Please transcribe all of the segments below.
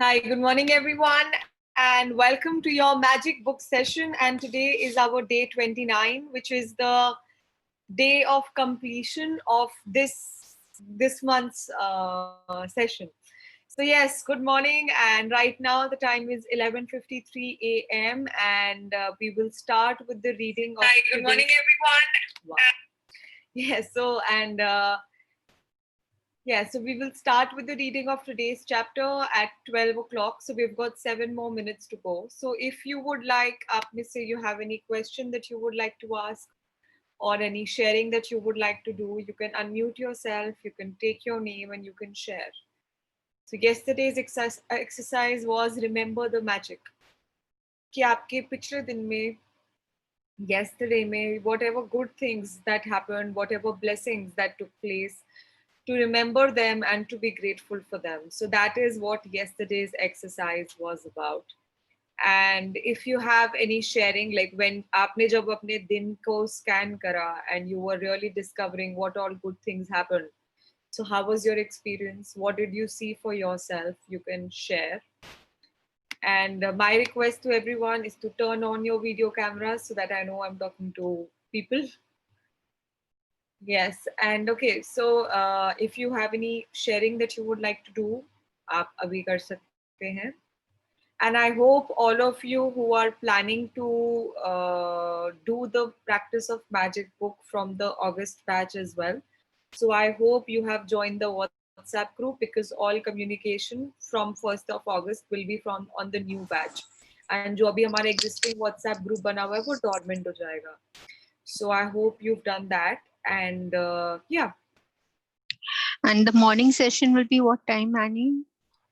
Hi, good morning, everyone, and welcome to your magic book session. And today is our day 29, which is the day of completion of this month's session. So yes, good morning, and right now the time is 11:53 a.m. and we will start with the reading of. Hi, good morning, everyone. Wow. Yes, so and yeah, so we will start with the reading of today's chapter at 12 o'clock. So we've got 7 more minutes to go. So if you would like, Apne say you have any question that you would like to ask or any sharing that you would like to do, you can unmute yourself, you can take your name and you can share. So yesterday's exercise was remember the magic. कि आपके पिछले दिन में yesterday may whatever good things that happened, whatever blessings that took place, to remember them and to be grateful for them. So that is what yesterday's exercise was about. And if you have any sharing, like when aapne jab apne din ko scan kara and you were really discovering what all good things happened, so how was your experience? What did you see for yourself? You can share. And my request to everyone is to turn on your video cameras so that I know I'm talking to people. Yes, and okay, so if you have any sharing that you would like to do, आप अभी कर सकते हैं. And I hope all of you who are planning to do the practice of magic book from the August batch as well. So I hope you have joined the WhatsApp group because all communication from 1st of August will be from on the new batch. And जो अभी हमारा existing WhatsApp group बना हुआ है वो dormant हो जाएगा. So I hope you've done that. And yeah. And the morning session will be what time, Annie?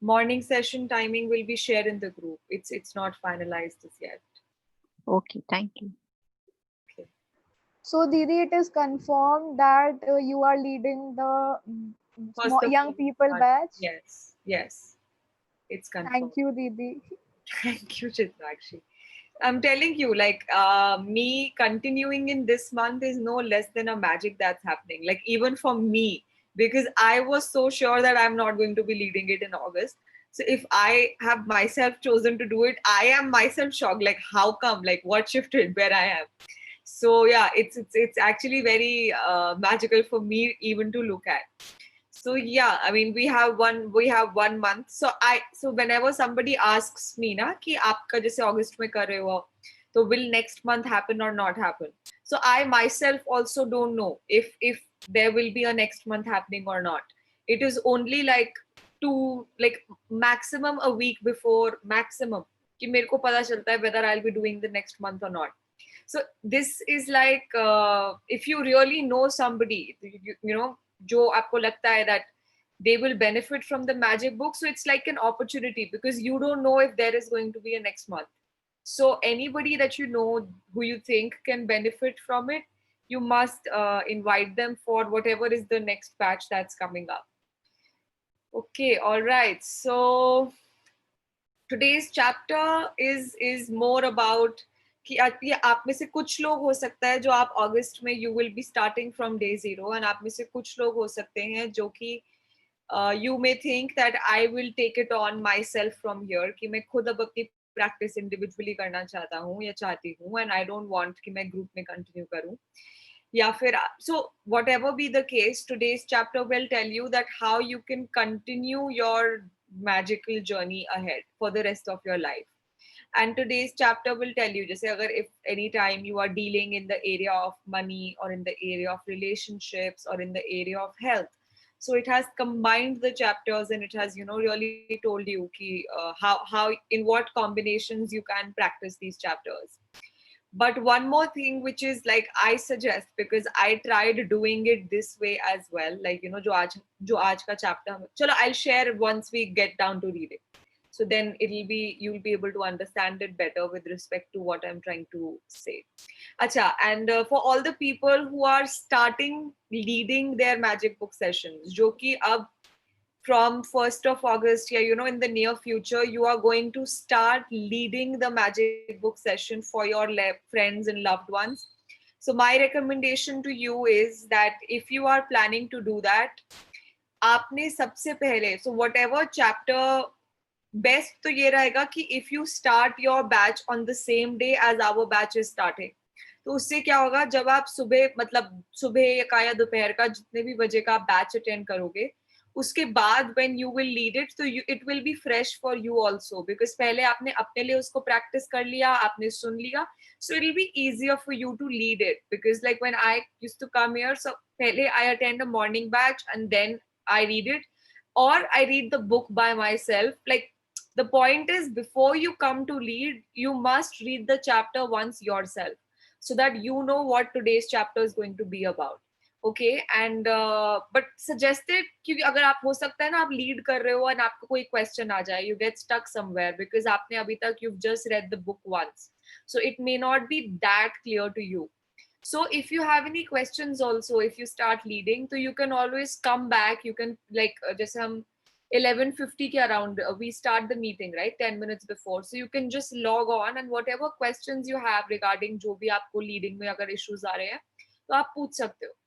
Morning session timing will be shared in the group. It's not finalized as yet. Okay, thank you. Okay. So, Didi, it is confirmed that you are leading the young people batch. Yes, yes, it's confirmed. Thank you, Didi. Thank you, Chitrakshi. I'm telling you, like me continuing in this month is no less than a magic that's happening. Like even for me, because I was so sure that I'm not going to be leading it in August. So if I have myself chosen to do it, I am myself shocked. Like how come? Like what shifted where I am? So yeah, it's actually very magical for me even to look at. So yeah, I mean we have 1 month. So whenever somebody asks me ना कि आपका जैसे अगस्त में कर रहे हो तो will next month happen or not happen? So I myself also don't know if there will be a next month happening or not. It is only like maximum a week before maximum कि मेरे को पता चलता है whether I'll be doing the next month or not. So this is like if you really know somebody, you know, जो आपको लगता है that they will benefit from the magic book. So it's like an opportunity because you don't know if there is going to be a next month. So anybody that you know who you think can benefit from it, you must invite them for whatever is the next batch that's coming up. Okay, all right. So today's chapter is more about कि आप में से कुछ लोग हो सकता है जो आप अगस्त में you will be starting from day 0 and आप में से कुछ लोग हो सकते हैं जो कि you may think that I will take it on myself from here कि मैं खुद अब अपनी practice individually करना चाहता हूँ या चाहती हूँ and I don't want कि मैं group में continue करूँ या फिर so whatever be the case, today's chapter will tell you that how you can continue your magical journey ahead for the rest of your life. And today's chapter will tell you just if any time you are dealing in the area of money or in the area of relationships or in the area of health, so it has combined the chapters and it has really told you ki, how in what combinations you can practice these chapters. But one more thing which is like I suggest, because I tried doing it this way as well, like jo aaj ka chapter chalo I'll share once we get down to reading, so then you'll be able to understand it better with respect to what I'm trying to say. Acha, and for all the people who are starting leading their magic book sessions, jo ki ab from 1st of August, in the near future, you are going to start leading the magic book session for your friends and loved ones. So my recommendation to you is that if you are planning to do that, आपने सबसे पहले, so whatever chapter best तो ये रहेगा कि if you start your batch on the same day as our batch is starting, तो उससे क्या होगा, जब आप सुबह मतलब सुबह का या दोपहर का जितने भी बजे का आप बैच अटेंड करोगे, उसके बाद when you will lead it, तो it will be fresh for you also, because पहले आपने अपने लिए उसको प्रैक्टिस कर लिया, आपने सुन लिया, so it'll be easier for you to lead it. Because like when I used to come here, so pehle I attend a morning batch and then I read it, or I read the book by myself. Like the point is, before you come to lead, you must read the chapter once yourself, so that you know what today's chapter is going to be about. Okay, and but suggested कि अगर आप हो सकता है ना, आप lead कर रहे हो और आपको कोई क्वेश्चन आ जाए, you get stuck somewhere because आपने अभी तक you've just read the book once, so it may not be that clear to you. So if you have any questions also, if you start leading, so you can always come back. You can like जैसे हम 11:50 के around we start the meeting, right, 10 minutes before, so you can just log on and whatever questions you have regarding जो भी आपको leading में अगर issues आ रहे हैं तो आप पूछ सकते हो.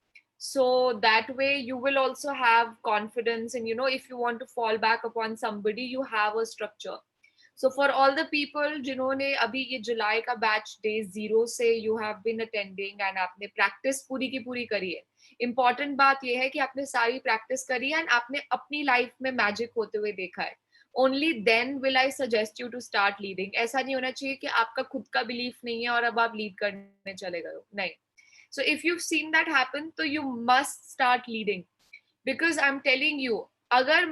So that way you will also have confidence, and you know, if you want to fall back upon somebody, you have a structure. So for all the people जिन्होंने अभी ये जुलाई का बैच डे 0 से you have been attending and आपने practice पूरी की पूरी करी है, इम्पॉर्टेंट बात ये है कि आपने सारी प्रैक्टिस करी है एंड आपने अपनी लाइफ में मैजिक होते हुए देखा है. Only then will I suggest you to start leading. ऐसा नहीं होना चाहिए कि आपका खुद का बिलीफ नहीं है और अब आप लीड करने चले गए हो, नहीं. So if you've seen that happen, so you must start leading, because I'm telling you, अगर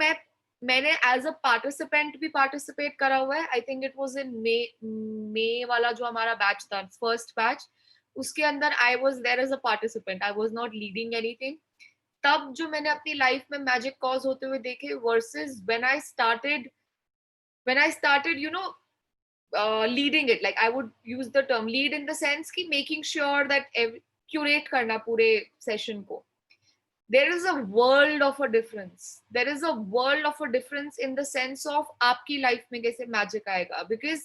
मैंने एज अ पार्टिसिपेंट भी पार्टिसिपेट करा हुआ है. I think it was in May वाला जो हमारा बैच था, फर्स्ट बैच, उसके अंदर I was there as a participant, I was not leading anything. तब जो मैंने अपनी लाइफ में मैजिक कॉज होते हुए देखे versus when I started you know leading it. Like I would use the term lead in the sense ki making sure that curate karna pure session ko. There is a world of a difference. There is a world of a difference in the sense of aapki life mein kaise magic aayega, because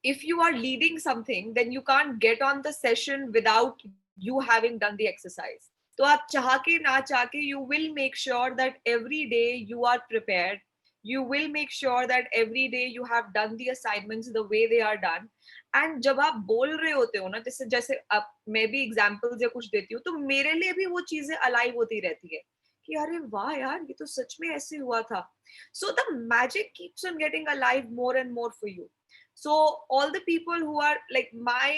if you are leading something, then you can't get on the session without you having done the exercise. So aap चाह के ना चाह के, you will make sure that every day you are prepared. You will make sure that every day you have done the assignments the way they are done. And जब आप बोल रहे होते हो ना, जैसे जैसे अब मैं भी एग्जांपल्स या कुछ देती हूँ, तो मेरे लिए भी वो चीजें अलाइव होती रहती है कि अरे वाह यार, ये तो सच में ऐसे हुआ था. So the magic keeps on getting alive more and more for you. So all the people who are like my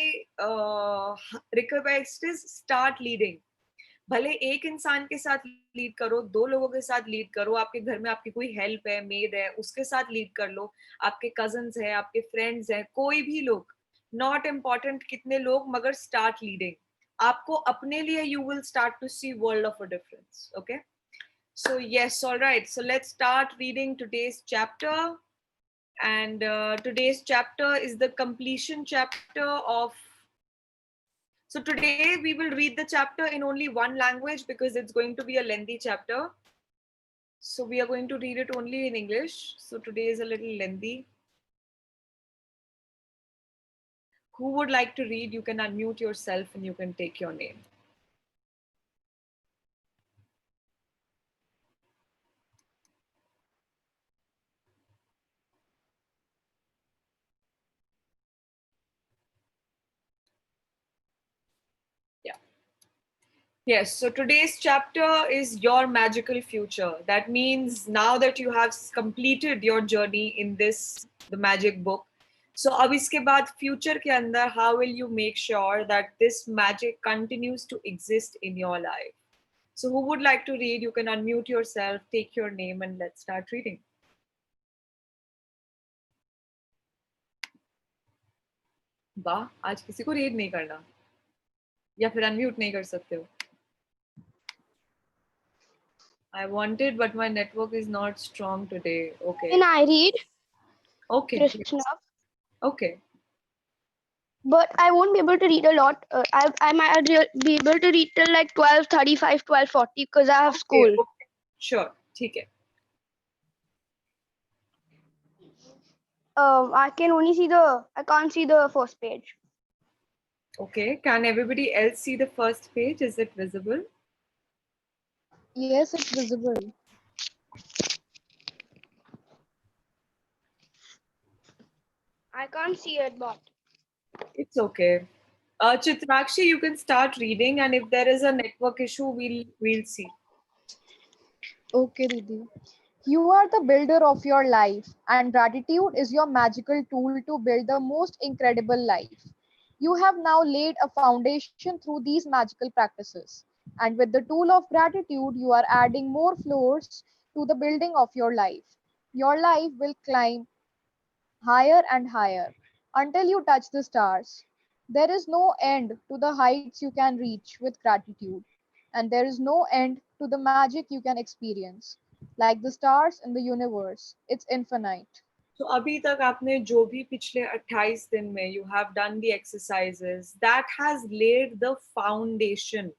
request is start leading. भले एक इंसान के साथ लीड करो, 2 लोगों के साथ लीड करो, आपके घर में आपकी कोई हेल्प है, मेड है, उसके साथ लीड कर लो, आपके कजन्स है, आपके फ्रेंड्स हैं, कोई भी लोग, नॉट इम्पॉर्टेंट कितने लोग, मगर स्टार्ट लीडिंग. आपको अपने लिए you will start to see world of a difference. Okay, so yes, all right, so let's start reading today's chapter. And today's chapter is the completion chapter of. So today we will read the chapter in only one language because it's going to be a lengthy chapter. So we are going to read it only in English. So today is a little lengthy. Who would like to read? You can unmute yourself and you can take your name. Yes, so today's chapter is your magical future. That means now that you have completed your journey in this, the magic book, so अब इसके बाद future के अंदर, how will you make sure that this magic continues to exist in your life? So who would like to read? You can unmute yourself, take your name, and let's start reading. वाह, आज किसी को read नहीं करना या फिर unmute नहीं कर सकते हो? I wanted, but my network is not strong today. Okay. Can I read? Okay. Krishna. Yes. Okay. But I won't be able to read a lot. I might be able to read till like 12:35, 12:40 because I have school. Okay. Sure. ठीक है. I can't see the first page. Okay. Can everybody else see the first page? Is it visible? Yes, it's visible. I can't see it, but It's okay. Chitrakshi, you can start reading, and if there is a network issue, we'll see. Okay, Didi. You are the builder of your life, and gratitude is your magical tool to build the most incredible life. You have now laid a foundation through these magical practices. And with the tool of gratitude, you are adding more floors to the building of your life. Your life will climb higher and higher until you touch the stars. There is no end to the heights you can reach with gratitude, and there is no end to the magic you can experience. Like the stars in the universe, it's infinite. तो अभी तक आपने जो भी पिछले 28 दिन में you have done the exercises that has laid the foundation.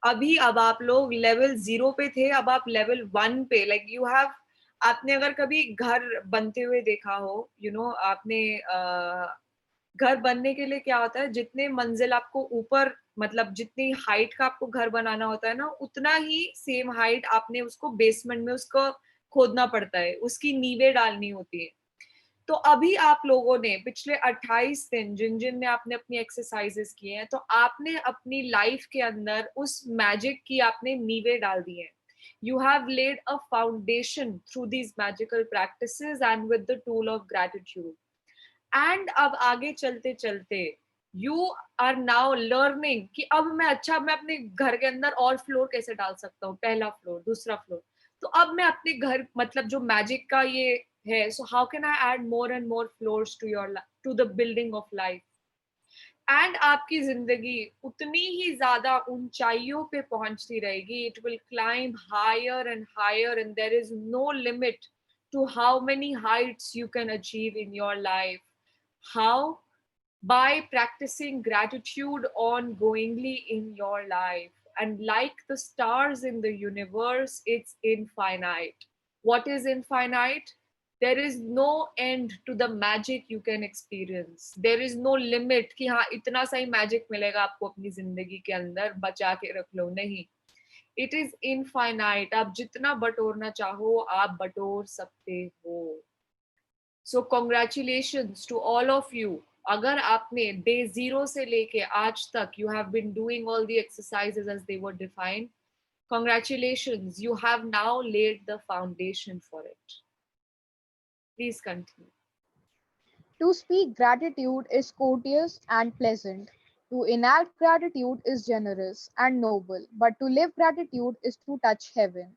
अभी अब आप लोग लेवल 0 पे थे, अब आप लेवल 1 पे, like you have, आपने अगर कभी घर बनते हुए देखा हो, you know, आपने घर बनने के लिए क्या होता है, जितने मंजिल आपको ऊपर, मतलब जितनी हाइट का आपको घर बनाना होता है ना, उतना ही सेम हाइट आपने उसको बेसमेंट में उसको खोदना पड़ता है, उसकी नींवें डालनी होती है. तो अभी आप लोगों ने पिछले 28 दिन जिन जिन ने आपने अपनी एक्सरसाइजेस किए हैं, तो आपने अपनी लाइफ के अंदर उस मैजिक की आपने नींवें डाल दी हैं. You have laid a foundation through these magical practices and with the tool of gratitude. And अब आगे चलते चलते you are now learning कि अब मैं अपने घर के अंदर और फ्लोर कैसे डाल सकता हूँ, पहला फ्लोर, दूसरा फ्लोर. तो अब मैं अपने घर, मतलब जो मैजिक का ये है, so how can I add more and more floors to your to the building of life. And आपकी जिंदगी उतनी ही ज्यादा ऊंचाइयों पे पहुंचती रहेगी. It will climb higher and higher and there is no limit to how many heights you can achieve in your life. How? By practicing gratitude ongoingly in your life. And like the stars in the universe, it's infinite. What is infinite? There is no end to the magic you can experience. There is no limit कि हाँ इतना सा ही magic मिलेगा आपको अपनी जिंदगी के अंदर, बचा के रख लो. नहीं, इट इज इनफाइनाइट. आप जितना बटोरना चाहो आप बटोर सकते हो. So congratulations to all of you. अगर आपने डे 0 से लेके आज तक you have been doing all the exercises as they were defined, congratulations, you have now laid the foundation for it. Please continue. To speak gratitude is courteous and pleasant. To enact gratitude is generous and noble, but to live gratitude is to touch heaven.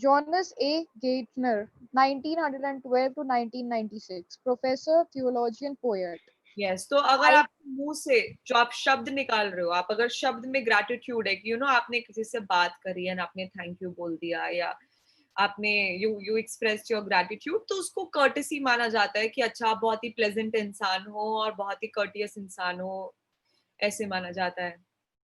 Johannes A. Gaitner, 1912 to 1996, professor, theologian, poet. Yes, तो अगर आप मुंह से जो आप शब्द निकाल रहे हो, आप अगर शब्द में ग्रेटिट्यूड है, यू नो, आपने किसी से बात करी है, आपने थैंक यू बोल दिया, या आपने यू एक्सप्रेस योर ग्रेटिट्यूड, तो उसको कर्टेसी माना जाता है कि अच्छा आप बहुत ही प्लेजेंट इंसान हो और बहुत ही कर्टियस इंसान हो, ऐसे माना जाता है.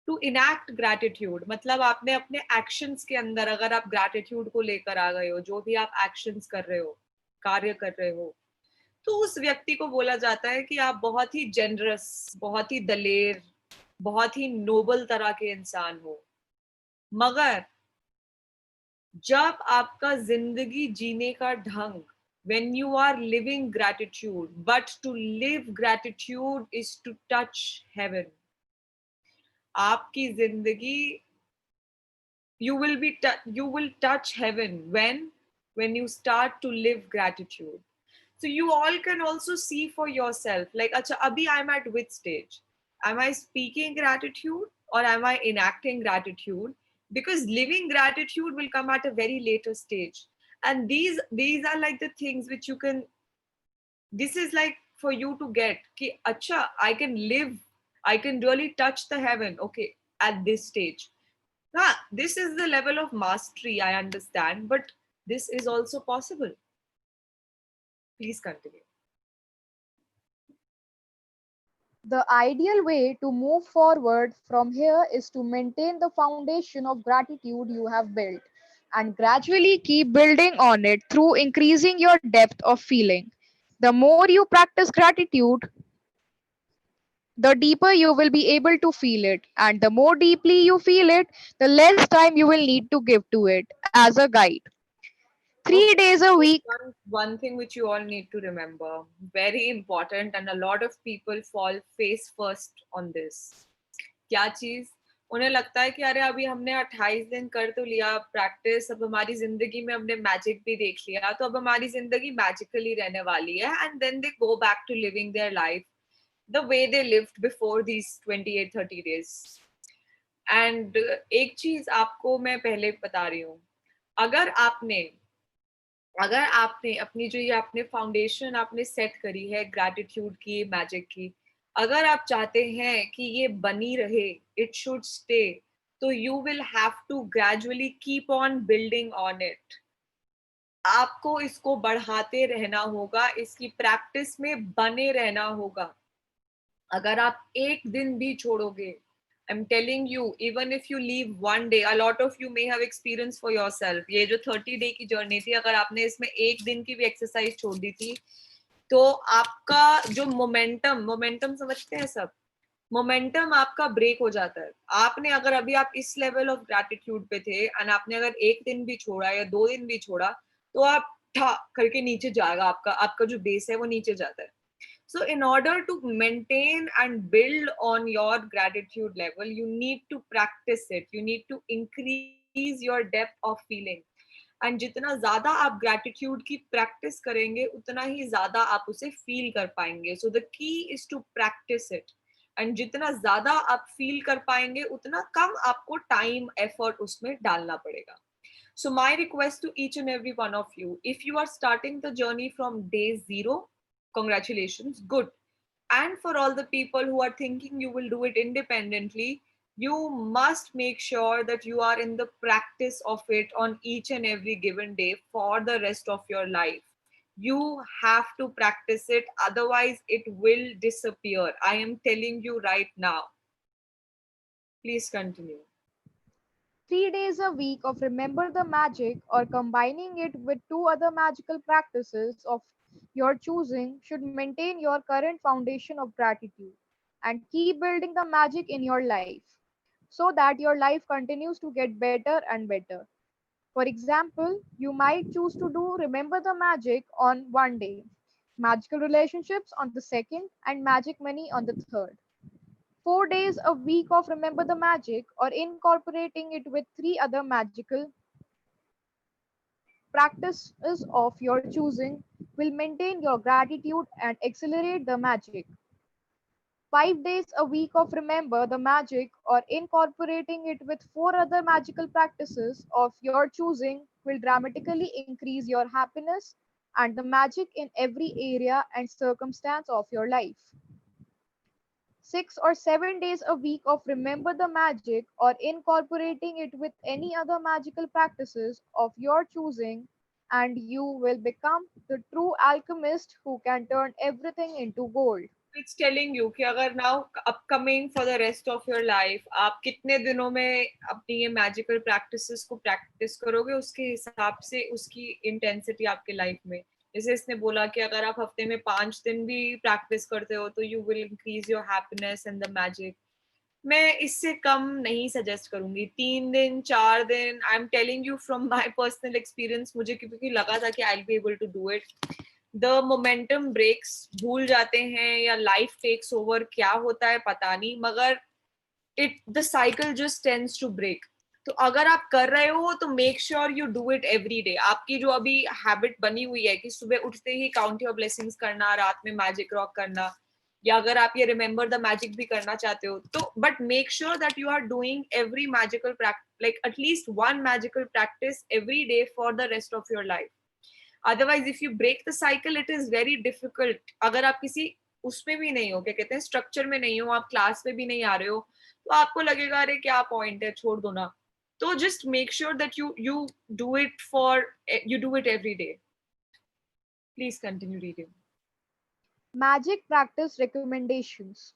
टू इनैक्ट ग्रेटिट्यूड मतलब आपने अपने एक्शंस के अंदर अगर आप ग्रेटिट्यूड को लेकर आ गए हो, जो भी आप एक्शंस कर रहे हो, कार्य कर रहे हो, तो उस व्यक्ति को बोला जाता है कि आप बहुत ही जेनरस, बहुत ही दलेर, बहुत ही नोबल तरह के इंसान हो. मगर जब आपका जिंदगी जीने का ढंग, when you are living gratitude, but to live gratitude is to touch heaven. आपकी जिंदगी, you will touch heaven when you start to live gratitude. So you all can also see for yourself, like, acha, abhi I'm at which stage? Am I speaking gratitude or am I enacting gratitude? Because living gratitude will come at a very later stage. And these are like the things which you can, this is like for you to get, ki, acha, I can really touch the heaven, okay, at this stage. This is the level of mastery, I understand, but this is also possible. Please continue. The ideal way to move forward from here is to maintain the foundation of gratitude you have built and gradually keep building on it through increasing your depth of feeling. The more you practice gratitude, the deeper you will be able to feel it, and the more deeply you feel it, the less time you will need to give to it as a guide. 3 days a week. One thing which you all need to remember, very important, and a lot of people fall face first on this. क्या चीज? उन्हें लगता है कि अरे अभी हमने 28 दिन कर तो लिया प्रैक्टिस, अब हमारी जिंदगी में हमने मैजिक भी देख लिया, तो अब हमारी जिंदगी मैजिकली रहने वाली है, and then they go back to living their life the way they lived before these 28-30 days. And एक चीज आपको मैं पहले बता रही हूँ, अगर आपने अपनी जो ये आपने फाउंडेशन आपने सेट करी है ग्रैटिट्यूड की, मैजिक की, अगर आप चाहते हैं कि ये बनी रहे, इट शुड स्टे, तो you will have to gradually keep on building on it. आपको इसको बढ़ाते रहना होगा, इसकी प्रैक्टिस में बने रहना होगा. अगर आप एक दिन भी छोड़ोगे, I'm telling you, even if you leave one day, a lot of you may have experienced for yourself. ये जो 30 डे की जर्नी थी, अगर आपने इसमें एक दिन की भी एक्सरसाइज छोड़ दी थी, तो आपका जो मोमेंटम समझते हैं सब, मोमेंटम आपका ब्रेक हो जाता है. आपने अगर अभी आप इस लेवल ऑफ ग्रैटिट्यूड पे थे एंड आपने अगर एक दिन भी छोड़ा या 2 दिन भी छोड़ा, तो आप ठा करके नीचे जाएगा, आपका जो बेस है वो नीचे जाता है. So in order to maintain and build on your gratitude level, you need to practice it. You need to increase your depth of feeling. And जितना ज़्यादा आप gratitude की practice करेंगे, उतना ही ज़्यादा आप उसे feel कर पाएंगे. So the key is to practice it. And जितना ज़्यादा आप feel कर पाएंगे, उतना कम आपको time, effort उसमें डालना पड़ेगा. So my request to each and every one of you, if you are starting the journey from day 0, congratulations, good. And for all the people who are thinking you will do it independently, you must make sure that you are in the practice of it on each and every given day for the rest of your life. You have to practice it, otherwise it will disappear. I am telling you right now. Please continue. 3 days a week of Remember the Magic or combining it with two other magical practices of your choosing should maintain your current foundation of gratitude and keep building the magic in your life so that your life continues to get better and better. For example, you might choose to do Remember the Magic on one day, magical relationships on the second, and magic money on the third. 4 days a week of Remember the Magic or incorporating it with three other magical practices of your choosing will maintain your gratitude and accelerate the magic. 5 days a week of Remember the Magic or incorporating it with four other magical practices of your choosing will dramatically increase your happiness and the magic in every area and circumstance of your life. 6 or 7 days a week of Remember the Magic or incorporating it with any other magical practices of your choosing, and you will become the true alchemist who can turn everything into gold. It's telling you कि अगर now upcoming for the rest of your life आप कितने दिनों में अपनी ये magical practices को practice करोगे, उसके हिसाब से उसकी intensity आपके life में. जैसे इसने बोला कि अगर आप हफ्ते में 5 दिन भी practice करते हो, तो you will increase your happiness and the magic. मैं इससे कम नहीं सजेस्ट करूंगी. 3 दिन 4 दिन, I am telling you from my personal experience, मुझे क्योंकि लगा था कि I will be able to do it. The momentum breaks, भूल जाते हैं या लाइफ टेक्स ओवर, क्या होता है पता नहीं, मगर the cycle just tends to break. तो अगर आप कर रहे हो तो make sure you do it every day. आपकी जो अभी हैबिट बनी हुई है कि सुबह उठते ही काउंट योर ब्लेसिंग्स करना, रात में मैजिक रॉक करना, या अगर आप ये रिमेंबर द मैजिक भी करना चाहते हो, तो but make sure that you are doing every magical practice, like at least one magical practice every day for the rest of your life. Otherwise if you break the cycle, it is very difficult. अगर आप किसी उसमें भी नहीं हो, क्या कहते हैं, स्ट्रक्चर में नहीं हो, आप क्लास में भी नहीं आ रहे हो, तो आपको लगेगा अरे क्या पॉइंट है, छोड़ दो ना. तो just make sure that you do it you do it every day. Please continue reading. Magic practice recommendations.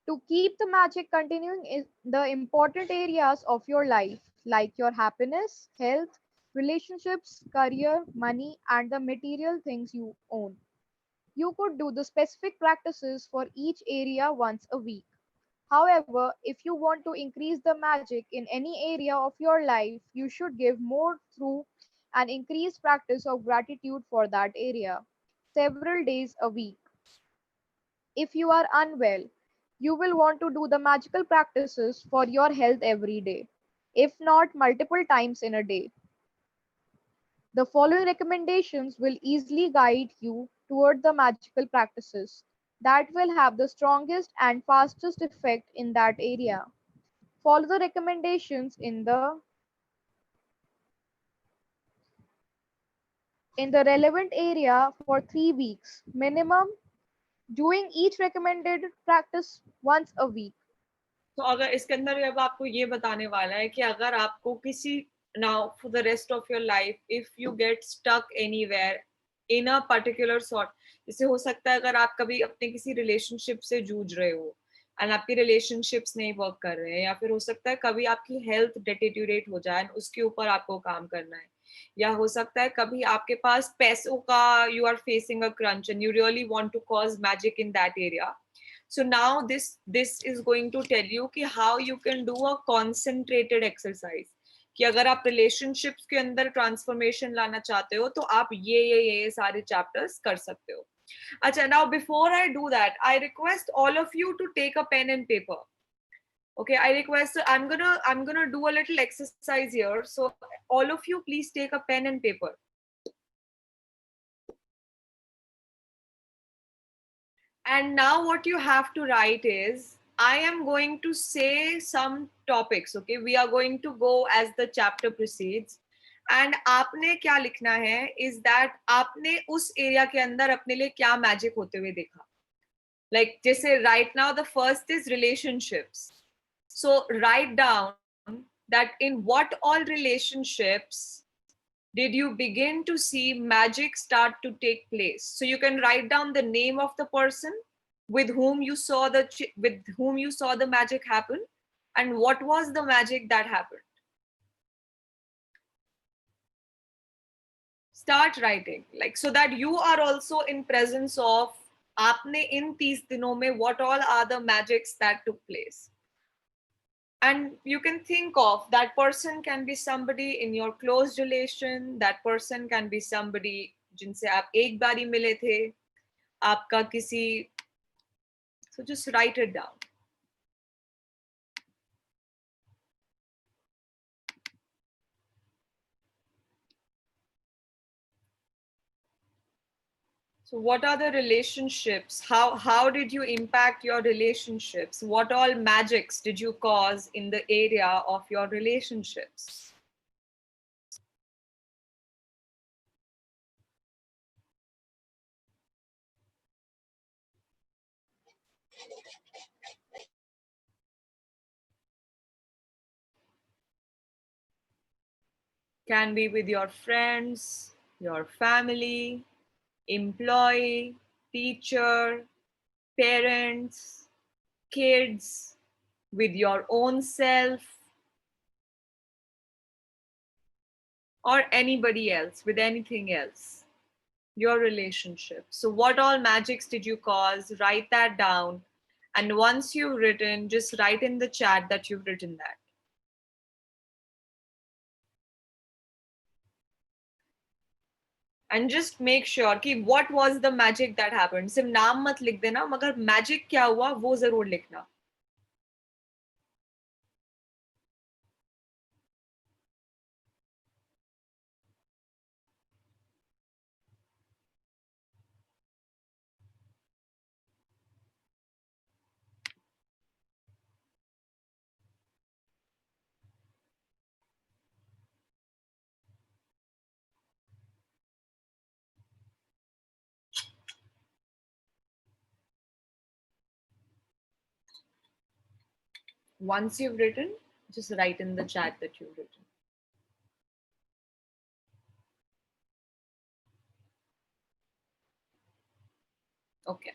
To keep the magic continuing in the important areas of your life, like your happiness, health, relationships, career, money, and the material things you own. You could do the specific practices for each area once a week. However, if you want to increase the magic in any area of your life, you should give more through and increase practice of gratitude for that area several days a week. If you are unwell, you will want to do the magical practices for your health every day, if not multiple times in a day. The following recommendations will easily guide you toward the magical practices that will have the strongest and fastest effect in that area. Follow the recommendations in the relevant area for 3 weeks minimum, doing each recommended practice once a week. तो अगर इसके अंदर अब आपको ये बताने वाला है कि अगर आपको किसी now for the rest of your life if you get stuck anywhere in a particular sort, जैसे हो सकता है अगर आप कभी अपने किसी रिलेशनशिप से जूझ रहे हो एंड आपकी रिलेशनशिप्स नहीं वर्क कर रहे हैं, या फिर हो सकता है कभी आपकी हेल्थ डिटेरियोरेट हो जाए उसके ऊपर आपको काम करना है, या हो सकता है कभी आपके पास पैसों का you are facing a crunch and you really want to cause magic in that area. So now this is going to tell you कि how you can do a concentrated exercise, कि अगर आप relationships के अंदर transformation लाना चाहते हो तो आप ये सारे chapters कर सकते हो. अच्छा, now before I do that, I request all of you to take a pen and paper. Okay, I request, I'm gonna do a little exercise here. So all of you please take a pen and paper. And now what you have to write is, I am going to say some topics, okay? We are going to go as the chapter proceeds. And आपने क्या लिखना है is that आपने उस area के अंदर अपने लिए क्या magic होते हुए देखा. Like जैसे right now the first is relationships. So write down that in what all relationships did you begin to see magic start to take place. So you can write down the name of the person with whom you saw the magic happen, and what was the magic that happened. Start writing, like, so that you are also in presence of aapne in 30 dinon mein what all are the magics that took place. And you can think of that person can be somebody in your close relation, that person can be somebody jinse aap ek baari mile the, aapka kisi, so just write it down. So what are the relationships? How did you impact your relationships? What all magics did you cause in the area of your relationships? Can be with your friends, your family, employee, teacher, parents, kids, with your own self, or anybody else, with anything else, your relationship. So what all magics did you cause? Write that down. And once you've written, just write in the chat that you've written that. And just make sure कि what was the magic that happened. सिर्फ नाम मत लिख देना, मगर magic क्या हुआ वो जरूर लिखना. Once you've written, just write in the chat that you've written. Okay.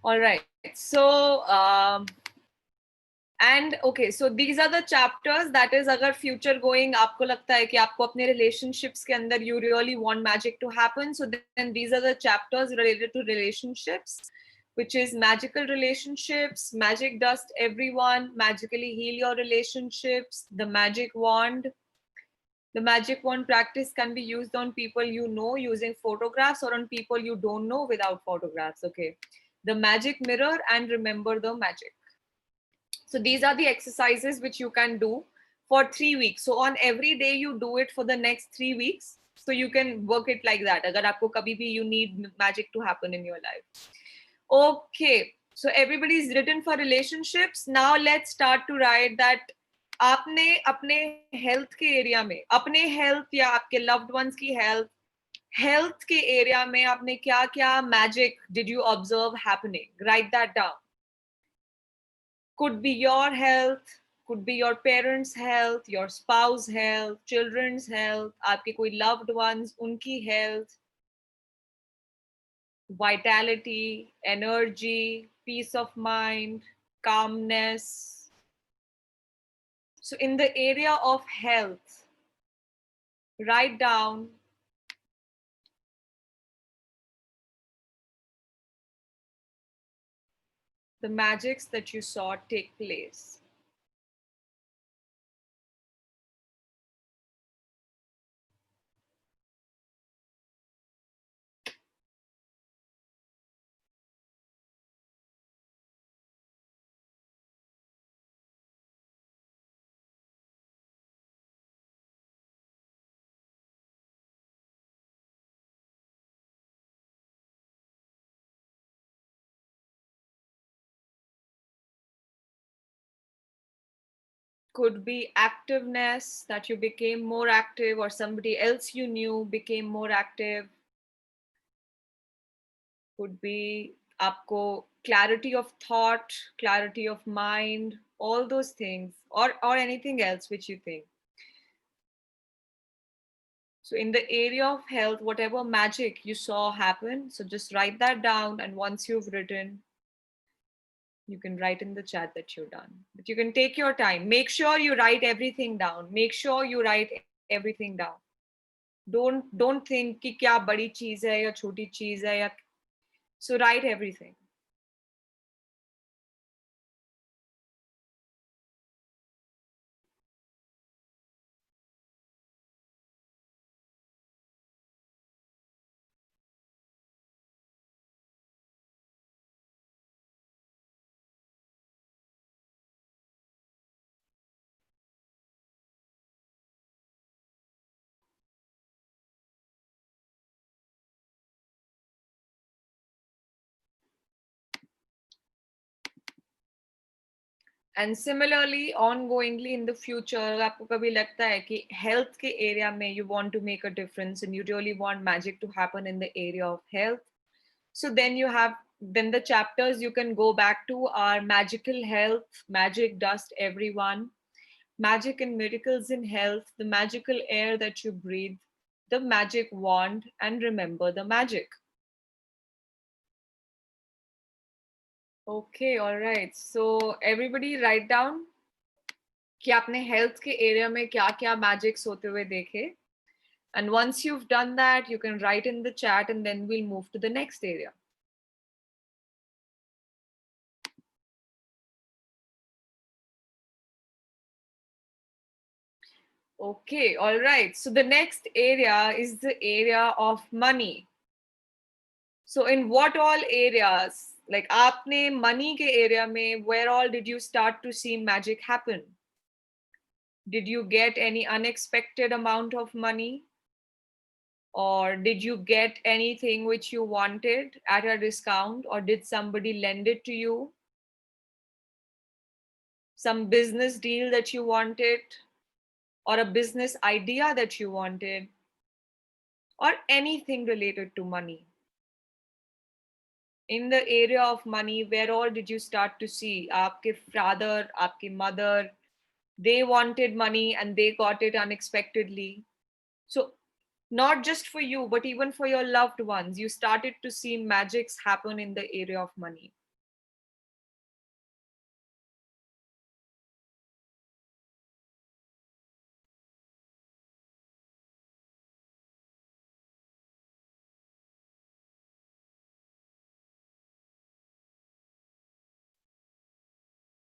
All right. So, and okay, so these are the chapters. That is, अगर future going आपको लगता है कि आपको अपने relationships के अंदर you really want magic to happen, so then these are the chapters related to relationships, which is magical relationships, magic dust everyone, magically heal your relationships, the magic wand, The magic wand practice can be used on people you know using photographs or on people you don't know without photographs. Okay. The magic mirror and remember the magic. So these are the exercises which you can do for 3 weeks. So on every day you do it for the next 3 weeks. So you can work it like that. Agar aapko kabhi bhi you need magic to happen in your life. Okay. So everybody's written for relationships. Now let's start to write that आपने अपने health के area में अपने health या आपके loved ones की health के area में आपने क्या क्या magic did you observe happening right that down could be your health, could be your parents' health, your spouse health, children's health, आपके कोई loved ones, उनकी health, vitality, energy, peace of mind, calmness. So in the area of health, write down the magics that you saw take place. Could be activeness, that you became more active or somebody else you knew became more active. Could be आपको clarity of thought, clarity of mind, all those things, or anything else which you think. So in the area of health, whatever magic you saw happen, so just write that down, and once you've written, you can write in the chat that you're done. But you can take your time. Make sure you write everything down. Make sure you write everything down. Don't think कि क्या बड़ी चीज है या छोटी चीज है या so write everything. And similarly, ongoingly in the future, अगर आपको कभी लगता है कि health के area में you want to make a difference and you really want magic to happen in the area of health, so then the chapters you can go back to are magical health, magic dust everyone, magic and miracles in health, the magical air that you breathe, the magic wand, and remember the magic. Okay, all right. So everybody write down कि आपने health के area में क्या क्या magics होते हुए देखे. And once you've done that, you can write in the chat and then we'll move to the next area. Okay, all right. So the next area is the area of money. So in what all areas, like आपने money के area में, where all did you start to see magic happen? Did you get any unexpected amount of money? Or did you get anything which you wanted at a discount, or did somebody lend it to you? Some business deal that you wanted, or a business idea that you wanted, or anything related to money. In the area of money, where all did you start to see aapke father, aapki mother, they wanted money and they got it unexpectedly. So not just for you, but even for your loved ones, you started to see magics happen in the area of money.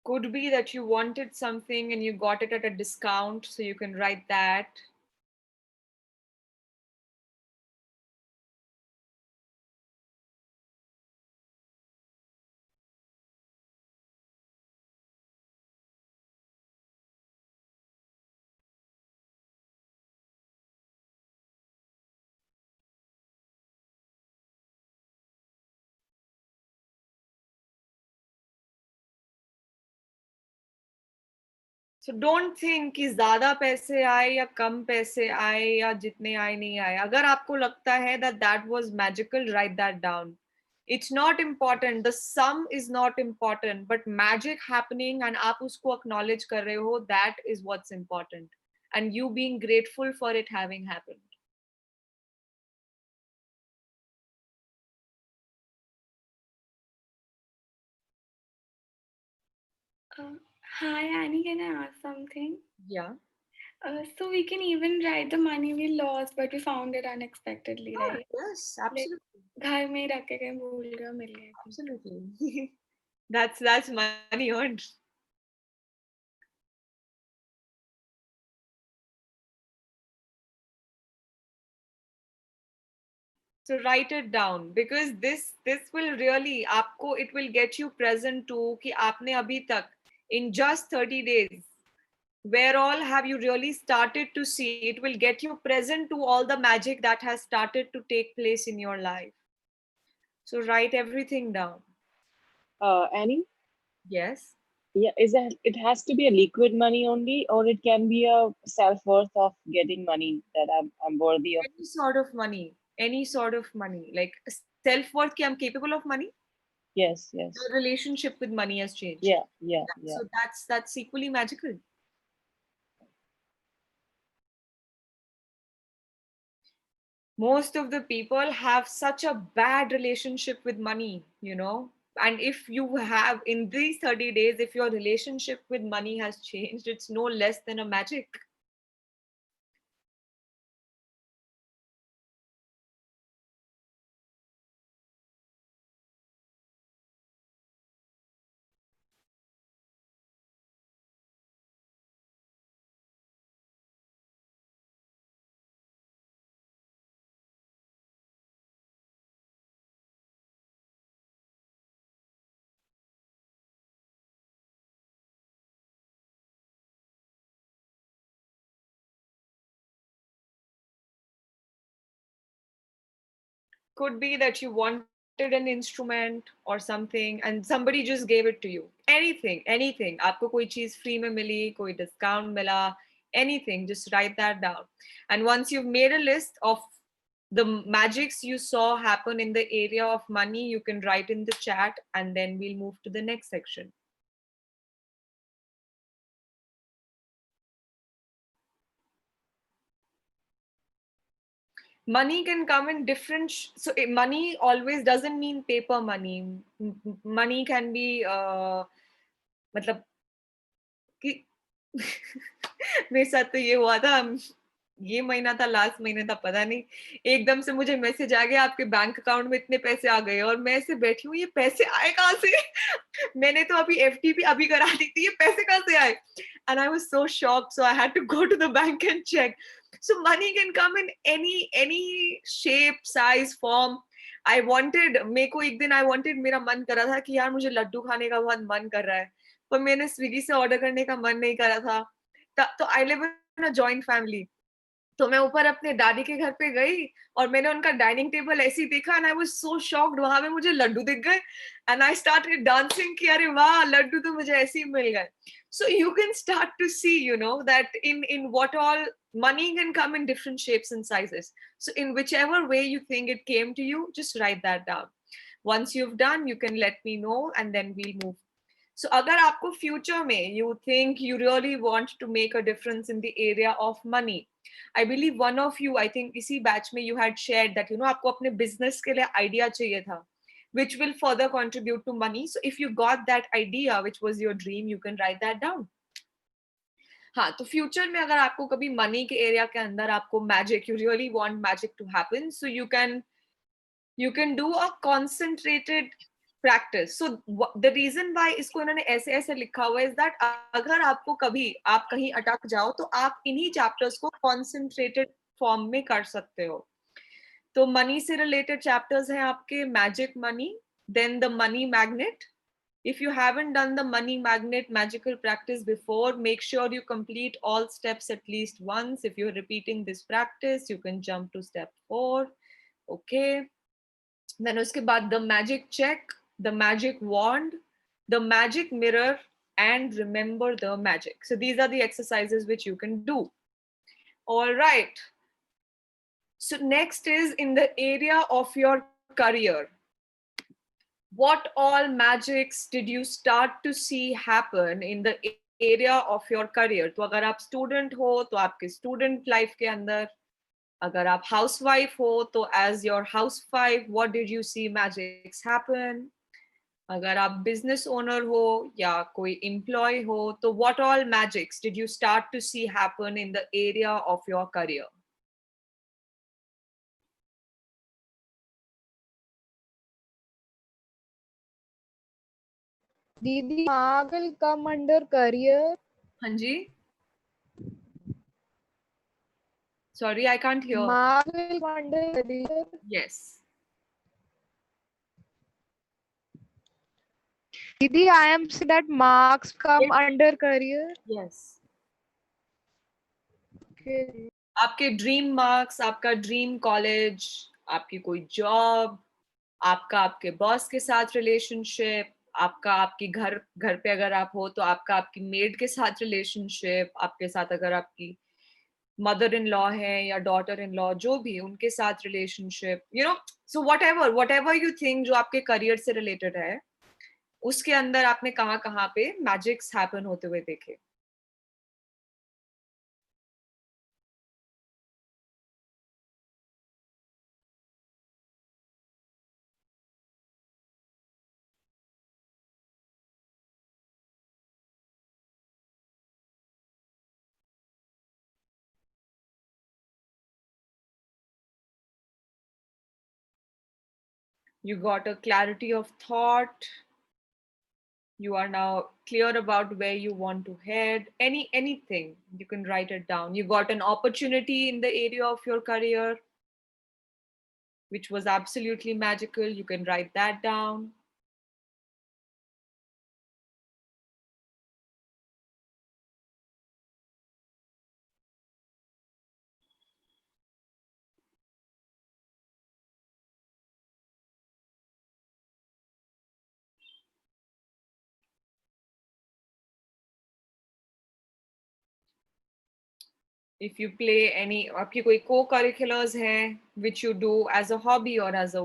Could be that you wanted something and you got it at a discount, so you can write that. So don't think कि ज्यादा पैसे आए या कम पैसे आए या जितने आए नहीं आए. अगर आपको लगता है that was magical, write that down. It's not important. The sum is not important, but magic happening and आप उसको acknowledge कर रहे हो, that is what's important. And you being grateful for it having happened. Hi, Annie, can I ask something? Yeah. So we can even write the money we lost, but we found it unexpectedly, Oh, right? yes, absolutely. घर में ही रख के कहीं भूल गया मिल गया. Absolutely. That's money earned. So write it down because this will really आपको it will get you present to कि आपने अभी तक in just 30 days where all have you really started to see. It will get you present to all the magic that has started to take place in your life. So write everything down. Annie, Yes. yeah, it has to be a liquid money only, or it can be a self-worth of getting money that I'm worthy of. Any sort of money. Any sort of money. Like self-worth कि I'm capable of money. Yes, yes. The relationship with money has changed. Yeah, yeah, yeah. So that's equally magical. Most of the people have such a bad relationship with money, and if you have in these 30 days, if your relationship with money has changed, it's no less than a magic. Could be that you wanted an instrument or something and somebody just gave it to you. Anything आपको कोई चीज free में मिली, कोई discount मिला, anything, just write that down. And once you've made a list of the magics you saw happen in the area of money, you can write in the chat and then we'll move to the next section. Money can come in different money always doesn't mean paper money. Money can be मतलब कि मेरे साथ तो ये हुआ था, ये महीना था, लास्ट महीने था, पता नहीं, एकदम से मुझे मैसेज आ गया आपके बैंक अकाउंट में इतने पैसे आ गए और मैं ऐसे बैठी हूँ, ये पैसे आए कहाँ से? मैंने तो अभी एफडी अभी करा दी थी, ये पैसे कहाँ से आए? And I was so shocked, so I had to go to the bank and check. So money can come in any shape, size, form. मेरे को एक दिन मेरा मन कर रहा था कि यार मुझे लड्डू खाने का बहुत मन कर रहा है, पर मैंने स्विगी से ऑर्डर करने का मन नहीं करा था. तो I live in a joint family, तो मैं ऊपर अपने दादी के घर पे गई और मैंने उनका डाइनिंग टेबल ऐसे ही देखा and I was so shocked, वहां पे मुझे लड्डू दिख गए एंड आई स्टार्टेड डांसिंग कि अरे वाह, लड्डू तो मुझे ऐसे ही मिल गए. So you can start to see, that in what all money can come in different shapes and sizes. So in whichever way you think it came to you, just write that down. Once you've done, you can let me know and then we'll move. So अगर आपको future में you think you really want to make a difference in the area of money, I believe one of you, I think इसी batch में you had shared that आपको अपने business के लिए idea चाहिए था, which will further contribute to money. So if you got that idea, which was your dream, you can write that down. हाँ, तो फ्यूचर में अगर आपको कभी मनी के एरिया के अंदर आपको magic, you really want magic to happen, so you can do a concentrated practice. So the reason why इसको इन्होंने ऐसे ऐसे लिखा हुआ है is that अगर आपको कभी आप कहीं अटक जाओ तो आप इन्हीं चैप्टर्स को concentrated फॉर्म में कर सकते हो. तो मनी से रिलेटेड चैप्टर्स हैं आपके magic money, then the money magnet. If you haven't done the money magnet magical practice before, make sure you complete all steps at least once. If you're repeating this practice, you can jump to step 4. Okay. Then uske baad the magic check, the magic wand, the magic mirror, and remember the magic. So these are the exercises which you can do. All right. So next is in the area of your career. What all magics did you start to see happen in the area of your career? तो अगर आप student हो तो आपके student life के अंदर, अगर आप हाउसवाइफ हो तो as your housewife what did you see magics happen, अगर आप बिजनेस ओनर हो या कोई एम्प्लॉय हो तो what all magics did you start to see happen in the area of your career? Didi, Mag will come under career. हाँ जी, sorry I can't hear. Mag will come under career. Yes. Didi, I am saying that marks come Yes. under career. Yes. Okay. आपके dream marks, आपका dream college, आपकी कोई job, आपका आपके boss के साथ रिलेशनशिप, आपका आपकी घर पे अगर आप हो तो आपका आपकी मेड के साथ रिलेशनशिप, आपके साथ अगर आपकी मदर इन लॉ है या डॉटर इन लॉ, जो भी उनके साथ relationship, you know, so what ever you think जो आपके करियर से रिलेटेड है, उसके अंदर आपने कहाँ कहाँ पे मैजिक्स हैपन होते हुए देखे? You got a clarity of thought, you are now clear about where you want to head, anything you can write it down. You got an opportunity in the area of your career which was absolutely magical, you can write that down. If you play any, आपकी कोई co-curriculars हैं which you do as a hobby or as a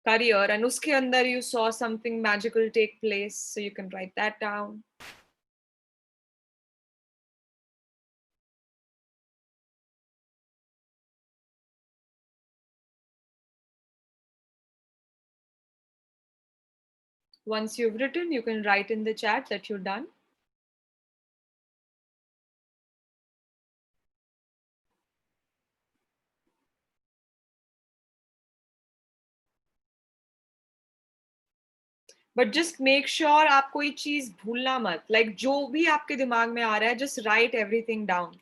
career, and उसके अंदर you saw something magical take place, so you can write that down. Once you've written, you can write in the chat that you're done. But just make sure आप कोई चीज भूलना मत, like जो भी आपके दिमाग में आ रहा है, just write everything down.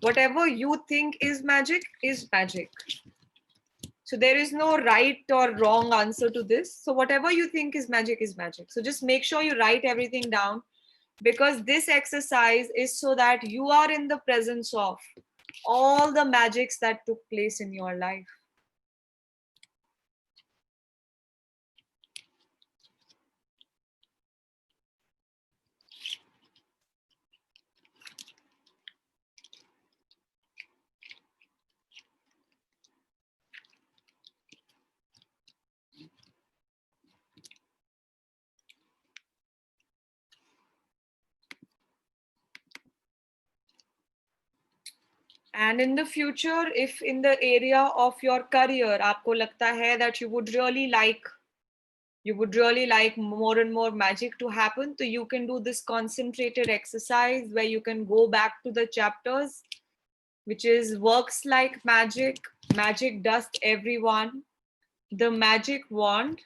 Whatever you think is magic is magic. So there is no right or wrong answer to this. So whatever you think is magic is magic. So just make sure you write everything down, because this exercise is so that you are in the presence of all the magics that took place in your life. And in the future, if in the area of your career, आपको लगता है that you would really like more and more magic to happen, so you can do this concentrated exercise where you can go back to the chapters, which is works like magic, magic dust everyone, the magic wand.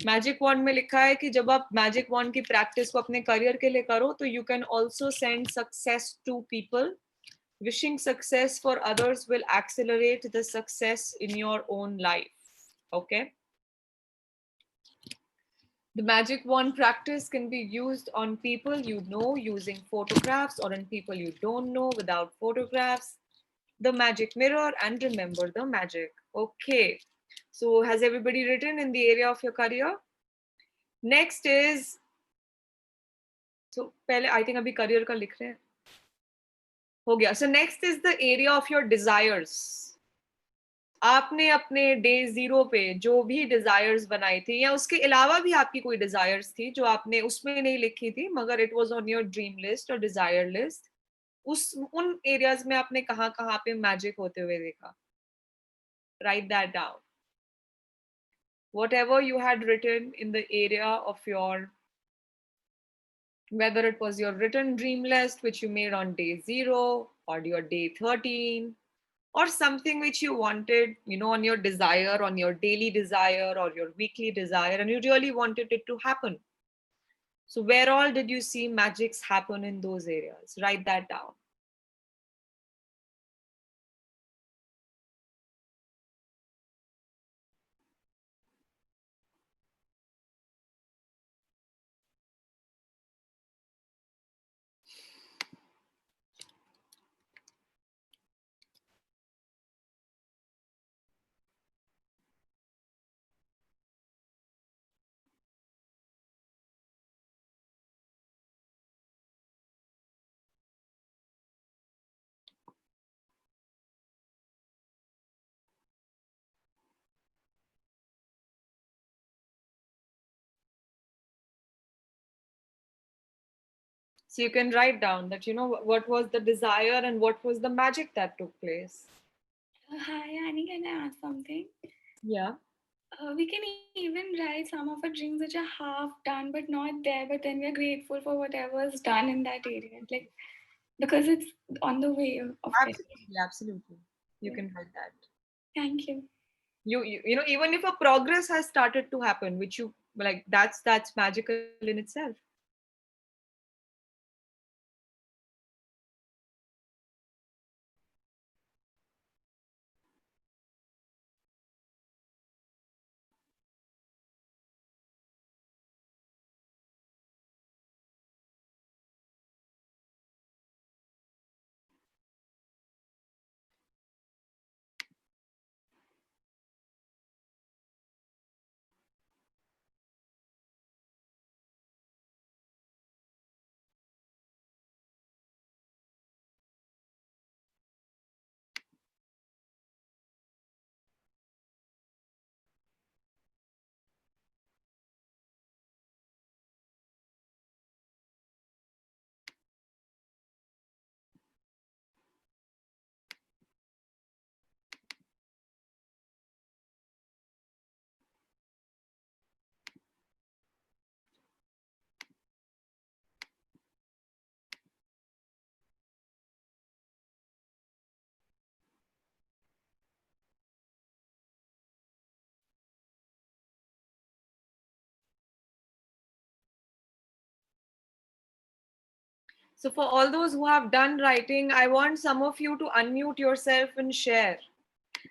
Magic wand में लिखा है कि जब आप magic wand की practice को अपने career के लिए करो तो you can also send success to people. Wishing success for others will accelerate the success in your own life. Okay. The magic wand practice can be used on people you know using photographs, or on people you don't know without photographs. The magic mirror, and remember the magic. Okay. So has everybody written in the area of your career? Next is So पहले I think अभी career का लिख रहे हैं. हो गया. So next is the area of your desires. आपने अपने डे 0 पे जो भी डिजायर्स बनाई थी या उसके अलावा भी आपकी कोई डिजायर्स थी जो आपने उसमें नहीं लिखी थी मगर it was on your dream list और डिजायर लिस्ट, उन एरियाज में आपने कहाँ कहाँ पे मैजिक होते हुए देखा. Right that down. Whatever you had written in the area of your, whether it was your written dream list which you made on day 0 or your day 13, or something which you wanted, on your desire, on your daily desire or your weekly desire, and you really wanted it to happen. So where all did you see magics happen in those areas? Write that down. So you can write down that, what was the desire and what was the magic that took place. Hi, Annie, can I ask something? Yeah. We can even write some of our dreams which are half done but not there, but then we're grateful for whatever's done in that area, like because it's on the way of it. Absolutely. You can write that. Thank you. Even if a progress has started to happen, which you like, that's magical in itself. So for all those who have done writing, I want some of you to unmute yourself and share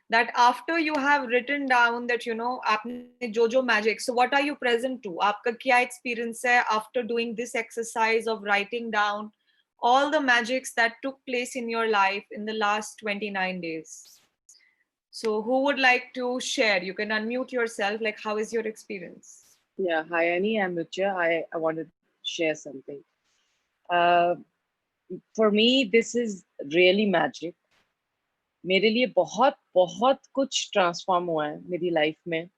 that after you have written down that, आपने जो magic, so what are you present to? आपका क्या experience है after doing this exercise of writing down all the magics that took place in your life in the last 29 days? So who would like to share? You can unmute yourself, like how is your experience? Yeah, hi Annie, I'm Rucha. I wanted to share something. For me, this is really magic. मेरे लिए बहुत बहुत कुछ transform हुआ है मेरी life में.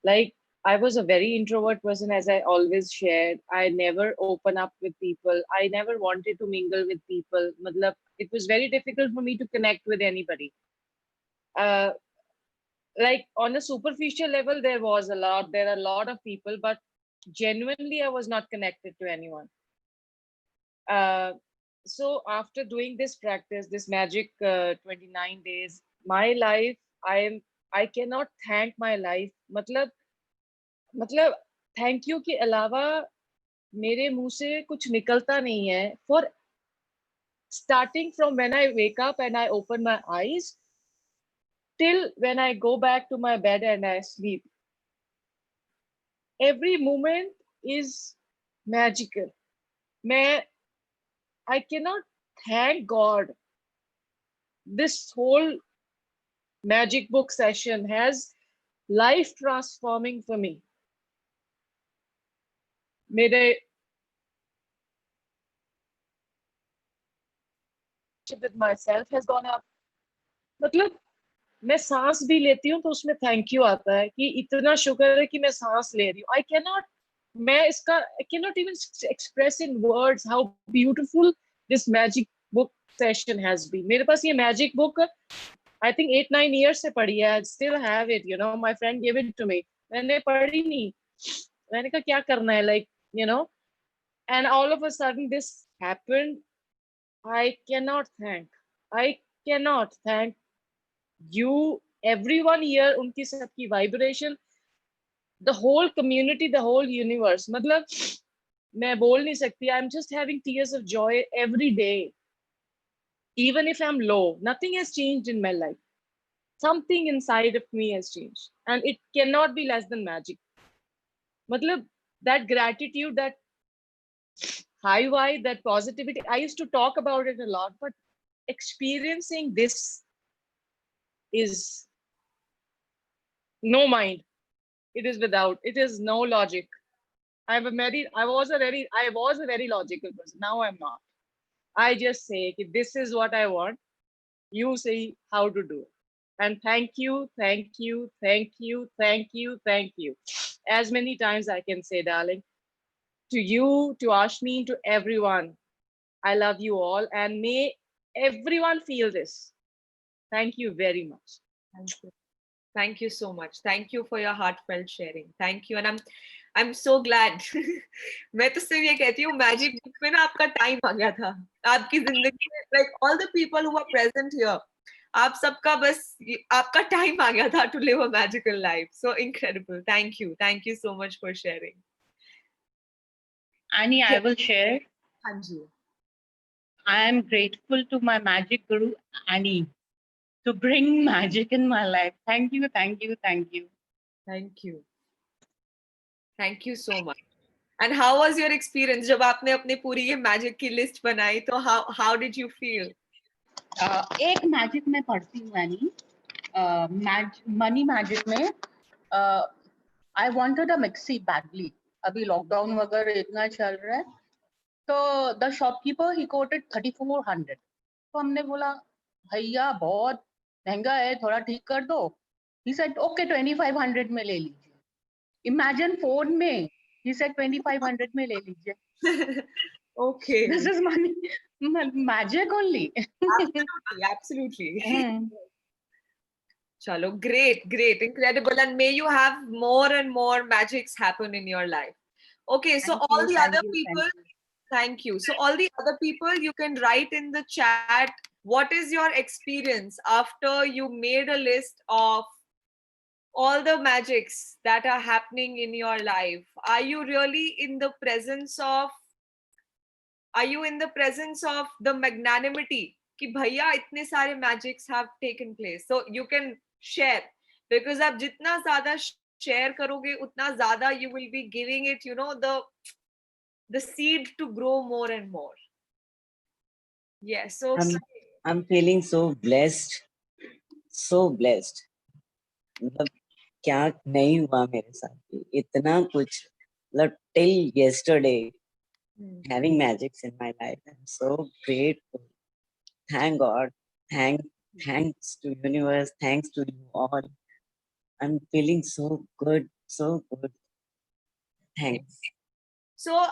Like, I was a very introvert person, as I always shared. I never open up with people. I never wanted to mingle with people. Matlab, it was very difficult for me to connect with anybody. Like on a superficial level, there are a lot of people, but genuinely, I was not connected to anyone. So after doing this practice, this magic 29 days, my life, I cannot thank my life. मतलब thank you के अलावा मेरे मुंह से कुछ निकलता नहीं है. For starting from when I wake up and I open my eyes till when I go back to my bed and I sleep, every moment is magical. I cannot thank God. This whole magic book session has life transforming for me. मेरे with myself has gone up. मतलब मैं सांस भी लेती हूँ तो उसमें thank you आता है कि इतना शुक्र है कि मैं सांस ले रही हूँ. I cannot even express in words how beautiful this magic book session has been. मेरे पास ये magic book I think 8-9 years से पढ़ी है. I still have it, you know. My friend gave it to me. मैंने पढ़ी नहीं. मैंने कहा क्या करना है, like, you know. And all of a sudden this happened. I cannot thank you, everyone here, उनकी सबकी vibration, the whole community, the whole universe. मतलब मैं बोल नहीं सकती. I'm just having tears of joy every day. Even if I'm low, nothing has changed in my life. Something inside of me has changed. And it cannot be less than magic. मतलब that gratitude, that high vibe, that positivity, I used to talk about it a lot, but experiencing this is no mind. It is without, it is no logic. I was a very logical person. Now I'm not. I just say, this is what I want. You say how to do it. And thank you. As many times I can say, darling, to you, to Ashmi, to everyone, I love you all. And may everyone feel this. Thank you very much. Thank you. Thank you so much. Thank you for your heartfelt sharing. Thank you. And I'm so glad. मैं तो सिर्फ ये कहती हूँ magic book में ना आपका time आ गया था आपकी जिंदगी में. Like all the people who are present here, आप सबका बस आपका टाइम आ गया था to live a magical life. So incredible. Thank you so much for sharing. Annie, I will share. हाँ जी. I am grateful to my magic guru, Annie, to bring magic in my life. Thank you. Thank you so much. And how was your experience जब आपने अपने पूरी ये magic की list बनाई तो how did you feel? एक magic में पढ़ती हूँ एनी. मनी मैजिक में I wanted a mixie badly. अभी लॉकडाउन वगैरह इतना चल रहा है तो द शॉपकीपर ही कोटेड 3400. तो हमने बोला भैया बहुत महंगा है, थोड़ा ठीक कर दो. ही सेड ओके 2500 में ले लीजिए. इमेजिन फोन में ही सेड 2500 में ले लीजिए. Okay. This is money magic only. Absolutely. Chalo, great, incredible, and may you have more and more magics happen in your life. Okay, so all the other people, thank you. So all the other people, you can write in the chat, what is your experience after you made a list of all the magics that are happening in your life? Are you really in the presence of the magnanimity कि भैया इतने सारे magics have taken place? So you can share, because आप जितना ज़्यादा share करोगे उतना ज़्यादा you will be giving it, you know, the seed to grow more and more. Yes, so I'm feeling so blessed. मतलब क्या नहीं हुआ मेरे साथ, इतना कुछ, मतलब till yesterday having magics in my life. I'm so grateful. Thank God. Thanks to universe. Thanks to you all. I'm feeling so good. Thanks. So,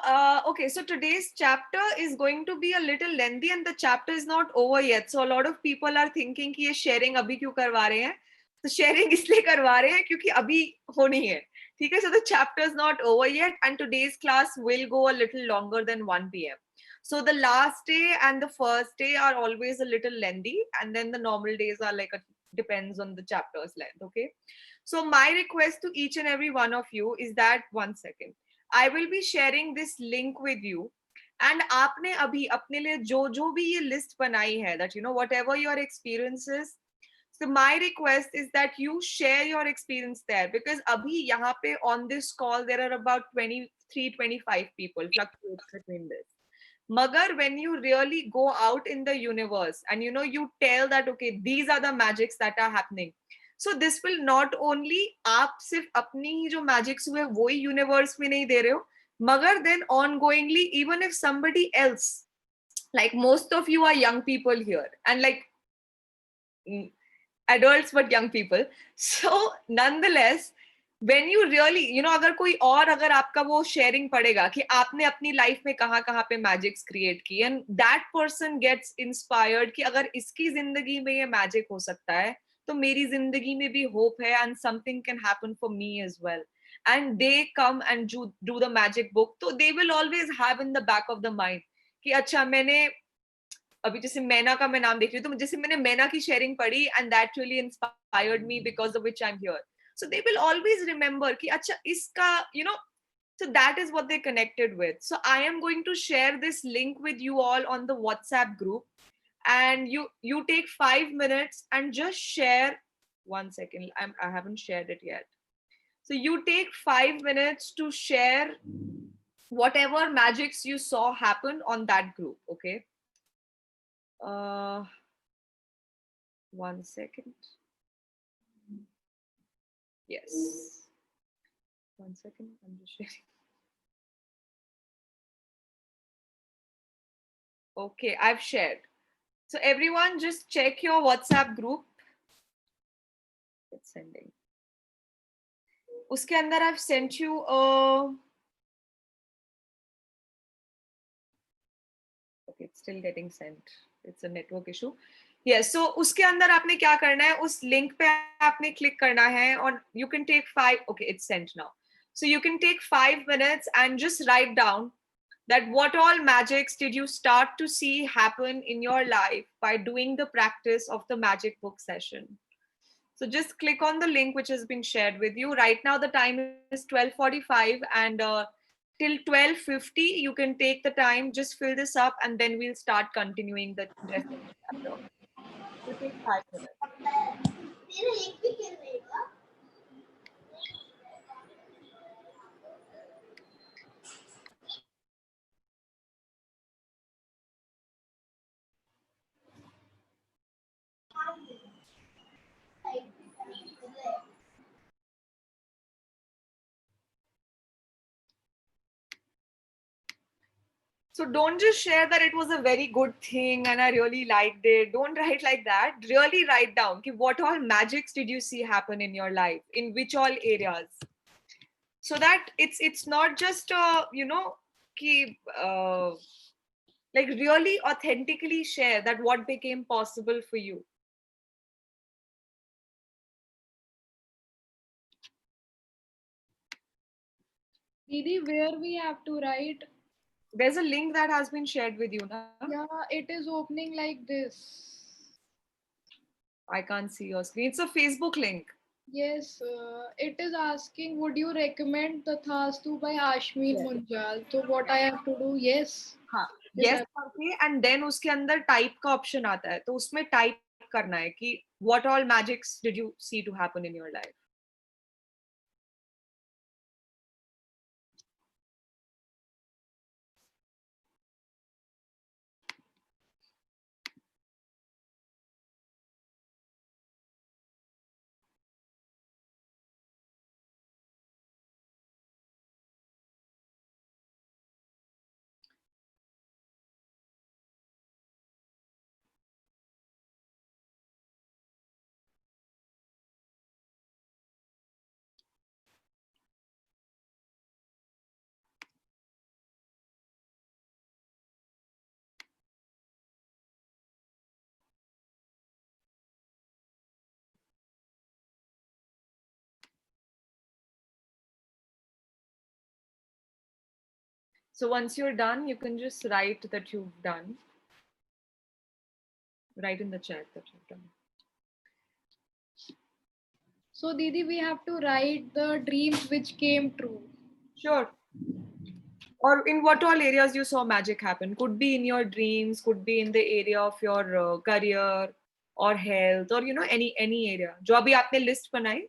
okay, so today's chapter is going to be a little lengthy and the chapter is not over yet. So a lot of people are thinking कि ये sharing अभी क्यों करवा रहे हैं? तो sharing इसलिए करवा रहे हैं क्योंकि अभी होनी है. ठीक है? So the chapter is not over yet and today's class will go a little longer than 1 p.m. So the last day and the first day are always a little lengthy, and then the normal days are like depends on the chapter's length. Okay. So my request to each and every one of you is that, one second, I will be sharing this link with you, and आपने अभी अपने लिए जो भी ये list बनाई है, that you know whatever your experiences, so my request is that you share your experience there, because अभी यहाँ पे on this call there are about 23-25 people, fluctuates between this. Magar, when you really go out in the universe and you know you tell that okay, these are the magics that are happening, so this will not only आप सिर्फ अपनी ही जो magics हुए वही universe में नहीं दे रहे हो, मगर then ongoingly even if somebody else like most of you are young people here, and like adults but young people. So nonetheless, when you really, अगर कोई और अगर आपका वो sharing पड़ेगा कि आपने अपनी life में कहाँ कहाँ पे magics create की, and that person gets inspired कि अगर इसकी जिंदगी में ये magic हो सकता है तो मेरी जिंदगी में भी hope है, and something can happen for me as well, and they come and do the magic book, तो they will always have in the back of the mind कि अच्छा मैंने अभी जैसे मैना का मैं नाम देख रही हूँ, तो जैसे मैंने मैना की शेयरिंग पढ़ी and that really inspired me because of which I am here, so they will always remember कि अच्छा इसका so that is what they connected with. So I am going to share this link with you all on the WhatsApp group, and you take 5 minutes and just share. One second, I haven't shared it yet. So you take 5 minutes to share whatever magics you saw happen on that group, okay? uh 1 second. Yes. 1 second. I'm just sharing. Okay, I've shared. So everyone just check your WhatsApp group. It's sending. Uske andar I've sent you a... Okay, it's still getting sent. It's a network issue. Yes, so उसके अंदर आपने क्या करना है, उस link पे आपने click करना है, और you can take 5, okay, it's sent now. So you can take 5 minutes and just write down that what all magics did you start to see happen in your life by doing the practice of the magic book session. So just click on the link which has been shared with you. Right now the time is 12:45, and till 12:50 you can take the time, just fill this up, and then we'll start continuing the rest of the chapter. So take 5 minutes. So don't just share that it was a very good thing and I really liked it. Don't write like that. Really write down ki what all magics did you see happen in your life, in which all areas, so that it's not just ki like really authentically share that what became possible for you. Didi, where we have to write? There's a link that has been shared with you, na? Yeah, it is opening like this. I can't see your screen. It's a Facebook link. Yes, it is asking, would you recommend the Thastu by Ashmin Yes. Munjal? So what I have to do? Yes. हाँ, This yes I- करके, and then उसके अंदर type का option आता है, तो उसमें type करना है कि what all magics did you see to happen in your life. So once you're done, you can just write that you've done. Write in the chat that you've done. So Didi, we have to write the dreams which came true. Sure. Or in what all areas you saw magic happen. Could be in your dreams, could be in the area of your career or health, or any area. जो अभी आपने list बनाई.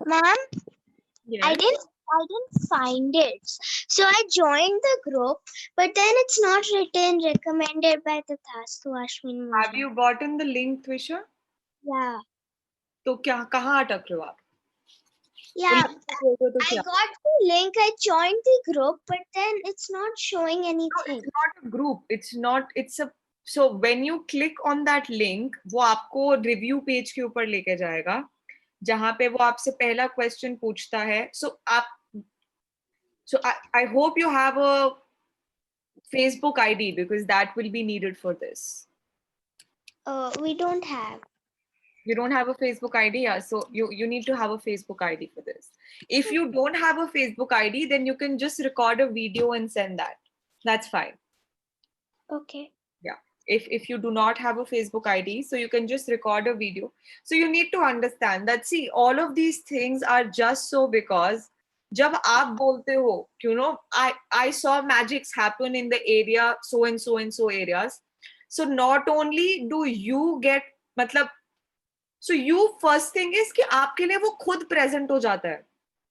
Ma'am, Yes. I didn't find it. So I joined the group, but then it's not written recommended by the Thastu Ashwin Have Mujha. you gotten the link, Twisha? Yeah. तो क्या कहाँ अटक रहे हो आप? Yeah. तो link पे खोलो तो I क्या? got the link, I joined the group, but then it's not showing No, anything. it's not a group. It's not. It's a. So when you click on that link, वो आपको review page के ऊपर लेके जाएगा, जहाँ पे वो आपसे पहला question पूछता है. So I hope you have a Facebook ID because that will be needed for this. We don't have. You don't have a Facebook ID, yeah. So you need to have a Facebook ID for this. If you don't have a Facebook ID, then you can just record a video and send that. That's fine. Okay. Yeah. If you do not have a Facebook ID, so you can just record a video. So you need to understand that, see, all of these things are just so because जब आप बोलते हो, you know, I saw magics happen in the area so and so and so areas. So not only do you get, मतलब, so you first thing is कि आपके लिए वो खुद present हो जाता है.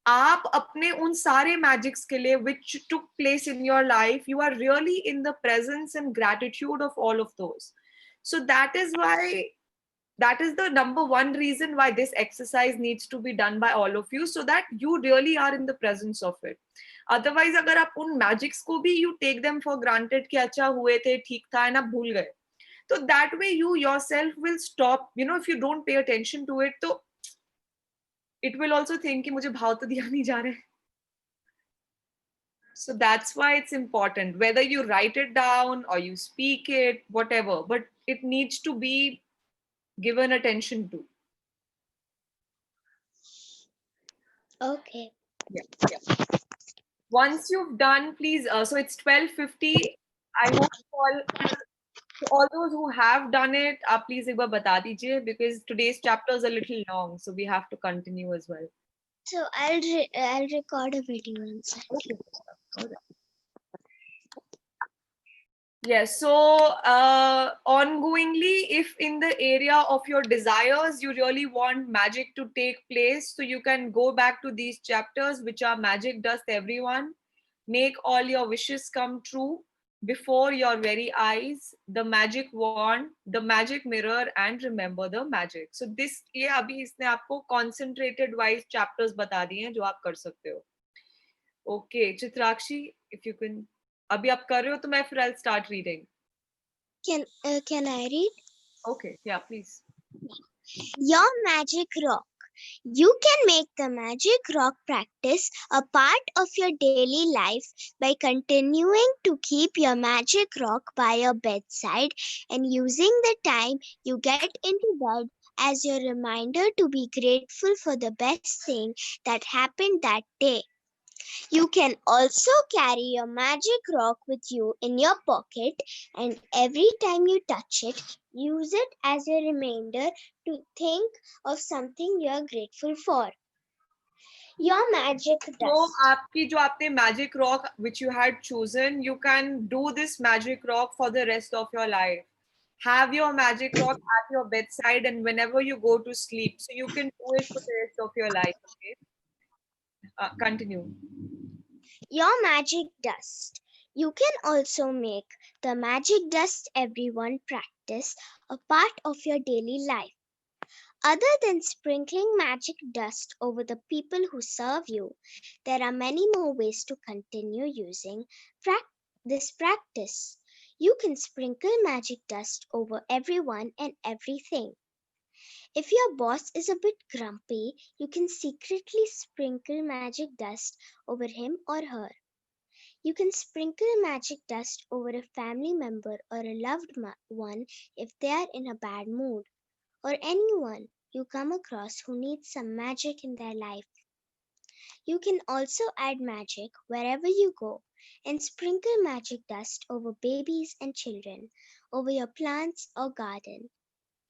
आप अपने उन सारे मैजिक्स के लिए which took place in your life, you are really in the presence and gratitude of all of those. So that is why, that is the number one reason why this exercise needs to be done by all of you, so that you really are in the presence of it. Otherwise अगर आप उन magics को भी you take them for granted कि अच्छा हुए थे, ठीक था, ना भूल गए, तो that way you yourself will stop, you know, if you don't pay attention to it, तो it will also think कि मुझे भाव तो दिया नहीं जा रहा है. So that's why it's important, whether you write it down or you speak it, whatever, but it needs to be given attention to. Okay. Yeah. Once you've done, please, so it's 12:50. I hope all those who have done it, please एक बार बता दीजिए, because today's chapter is a little long, so we have to continue as well. So I'll record a video and send you. Okay. Yes, so ongoingly, if in the area of your desires, you really want magic to take place, so you can go back to these chapters, which are Magic Dust Everyone, Make All Your Wishes Come True, Before Your Very Eyes, The Magic Wand, The Magic Mirror, and Remember the Magic. So this, ये अभी इसने आपको concentrated wise chapters बता दिए हैं जो आप कर सकते हो. Okay, Chitrakshi, if you can. अभी आप कर रहे हो तो मैं फिर I'll start reading. Can I read? Okay, yeah, please. Your magic rock. You can make the magic rock practice a part of your daily life by continuing to keep your magic rock by your bedside and using the time you get into bed as your reminder to be grateful for the best thing that happened that day. You can also carry your magic rock with you in your pocket, and every time you touch it, use it as a reminder to think of something you are grateful for. Your magic dust. So आपकी जो आपने magic rock which you had chosen, you can do this magic rock for the rest of your life. Have your magic rock at your bedside and whenever you go to sleep, so you can do it for the rest of your life. Okay. Continue. Your magic dust. You can also make the magic dust everyone practice a part of your daily life. Other than sprinkling magic dust over the people who serve you, there are many more ways to continue using this practice. You can sprinkle magic dust over everyone and everything. If your boss is a bit grumpy, you can secretly sprinkle magic dust over him or her. You can sprinkle magic dust over a family member or a loved one if they are in a bad mood, or anyone you come across who needs some magic in their life. You can also add magic wherever you go and sprinkle magic dust over babies and children, over your plants or garden,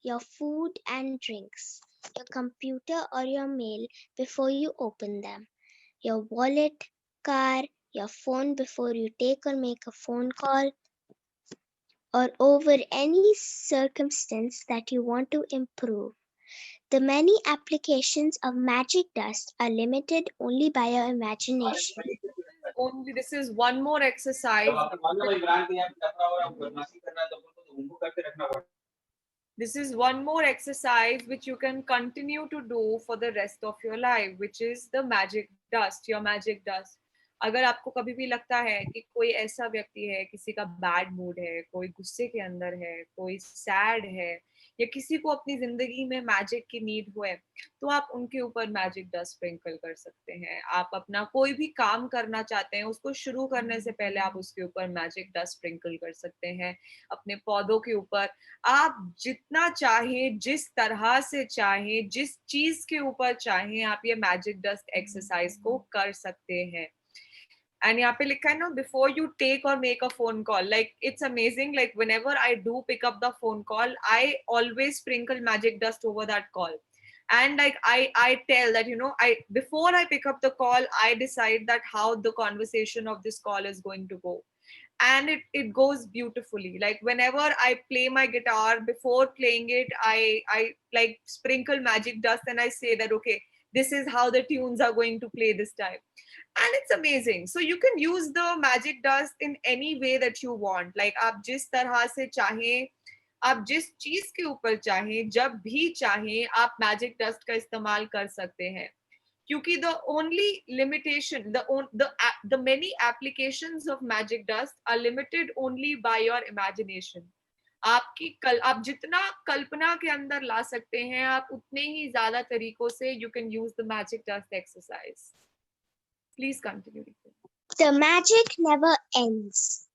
your food and drinks, your computer or your mail before you open them, your wallet, car, your phone before you take or make a phone call, or over any circumstance that you want to improve. The many applications of magic dust are limited only by your imagination. Only this is one more exercise. This is one more exercise which you can continue to do for the rest of your life, which is the magic dust, your magic dust. अगर आपको कभी भी लगता है कि कोई ऐसा व्यक्ति है, किसी का बैड मूड है, कोई गुस्से के अंदर है, कोई सैड है, या किसी को अपनी जिंदगी में मैजिक की नीड हुए, तो आप उनके ऊपर मैजिक डस्ट स्प्रिंकल कर सकते हैं. आप अपना कोई भी काम करना चाहते हैं, उसको शुरू करने से पहले आप उसके ऊपर मैजिक डस्ट स्प्रिंकल कर सकते हैं. अपने पौधों के ऊपर आप जितना चाहें, जिस तरह से चाहें, जिस चीज के ऊपर चाहें, आप ये मैजिक डस्ट एक्सरसाइज को कर सकते हैं. And यहाँ पे लिखा है ना, before you take or make a phone call, like it's amazing, like whenever I do pick up the phone call, I always sprinkle magic dust over that call. And like I tell that, you know, before I pick up the call, I decide that how the conversation of this call is going to go. And it goes beautifully. Like whenever I play my guitar, before playing it, I like sprinkle magic dust and I say that, okay, this is how the tunes are going to play this time. And it's amazing. So you can use the magic dust in any way that you want. Like आप जिस तरह से चाहें, आप जिस चीज के ऊपर चाहें, जब भी चाहें, आप मैजिक डस्ट का इस्तेमाल कर सकते हैं. क्योंकि the only limitation, the many applications of magic dust are limited only by your imagination. आप जितना कल्पना के अंदर ला सकते हैं, आप उतने ही ज्यादा तरीकों से you can use the magic dust exercise. Please continue. The magic never ends.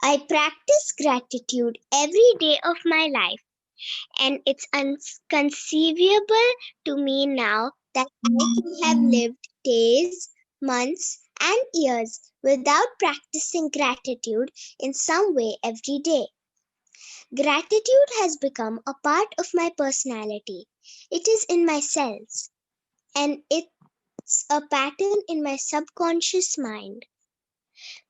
I practice gratitude every day of my life, and it's inconceivable to me now that I could have lived days, months, and years without practicing gratitude in some way every day. Gratitude has become a part of my personality. It is in my cells, and it's a pattern in my subconscious mind.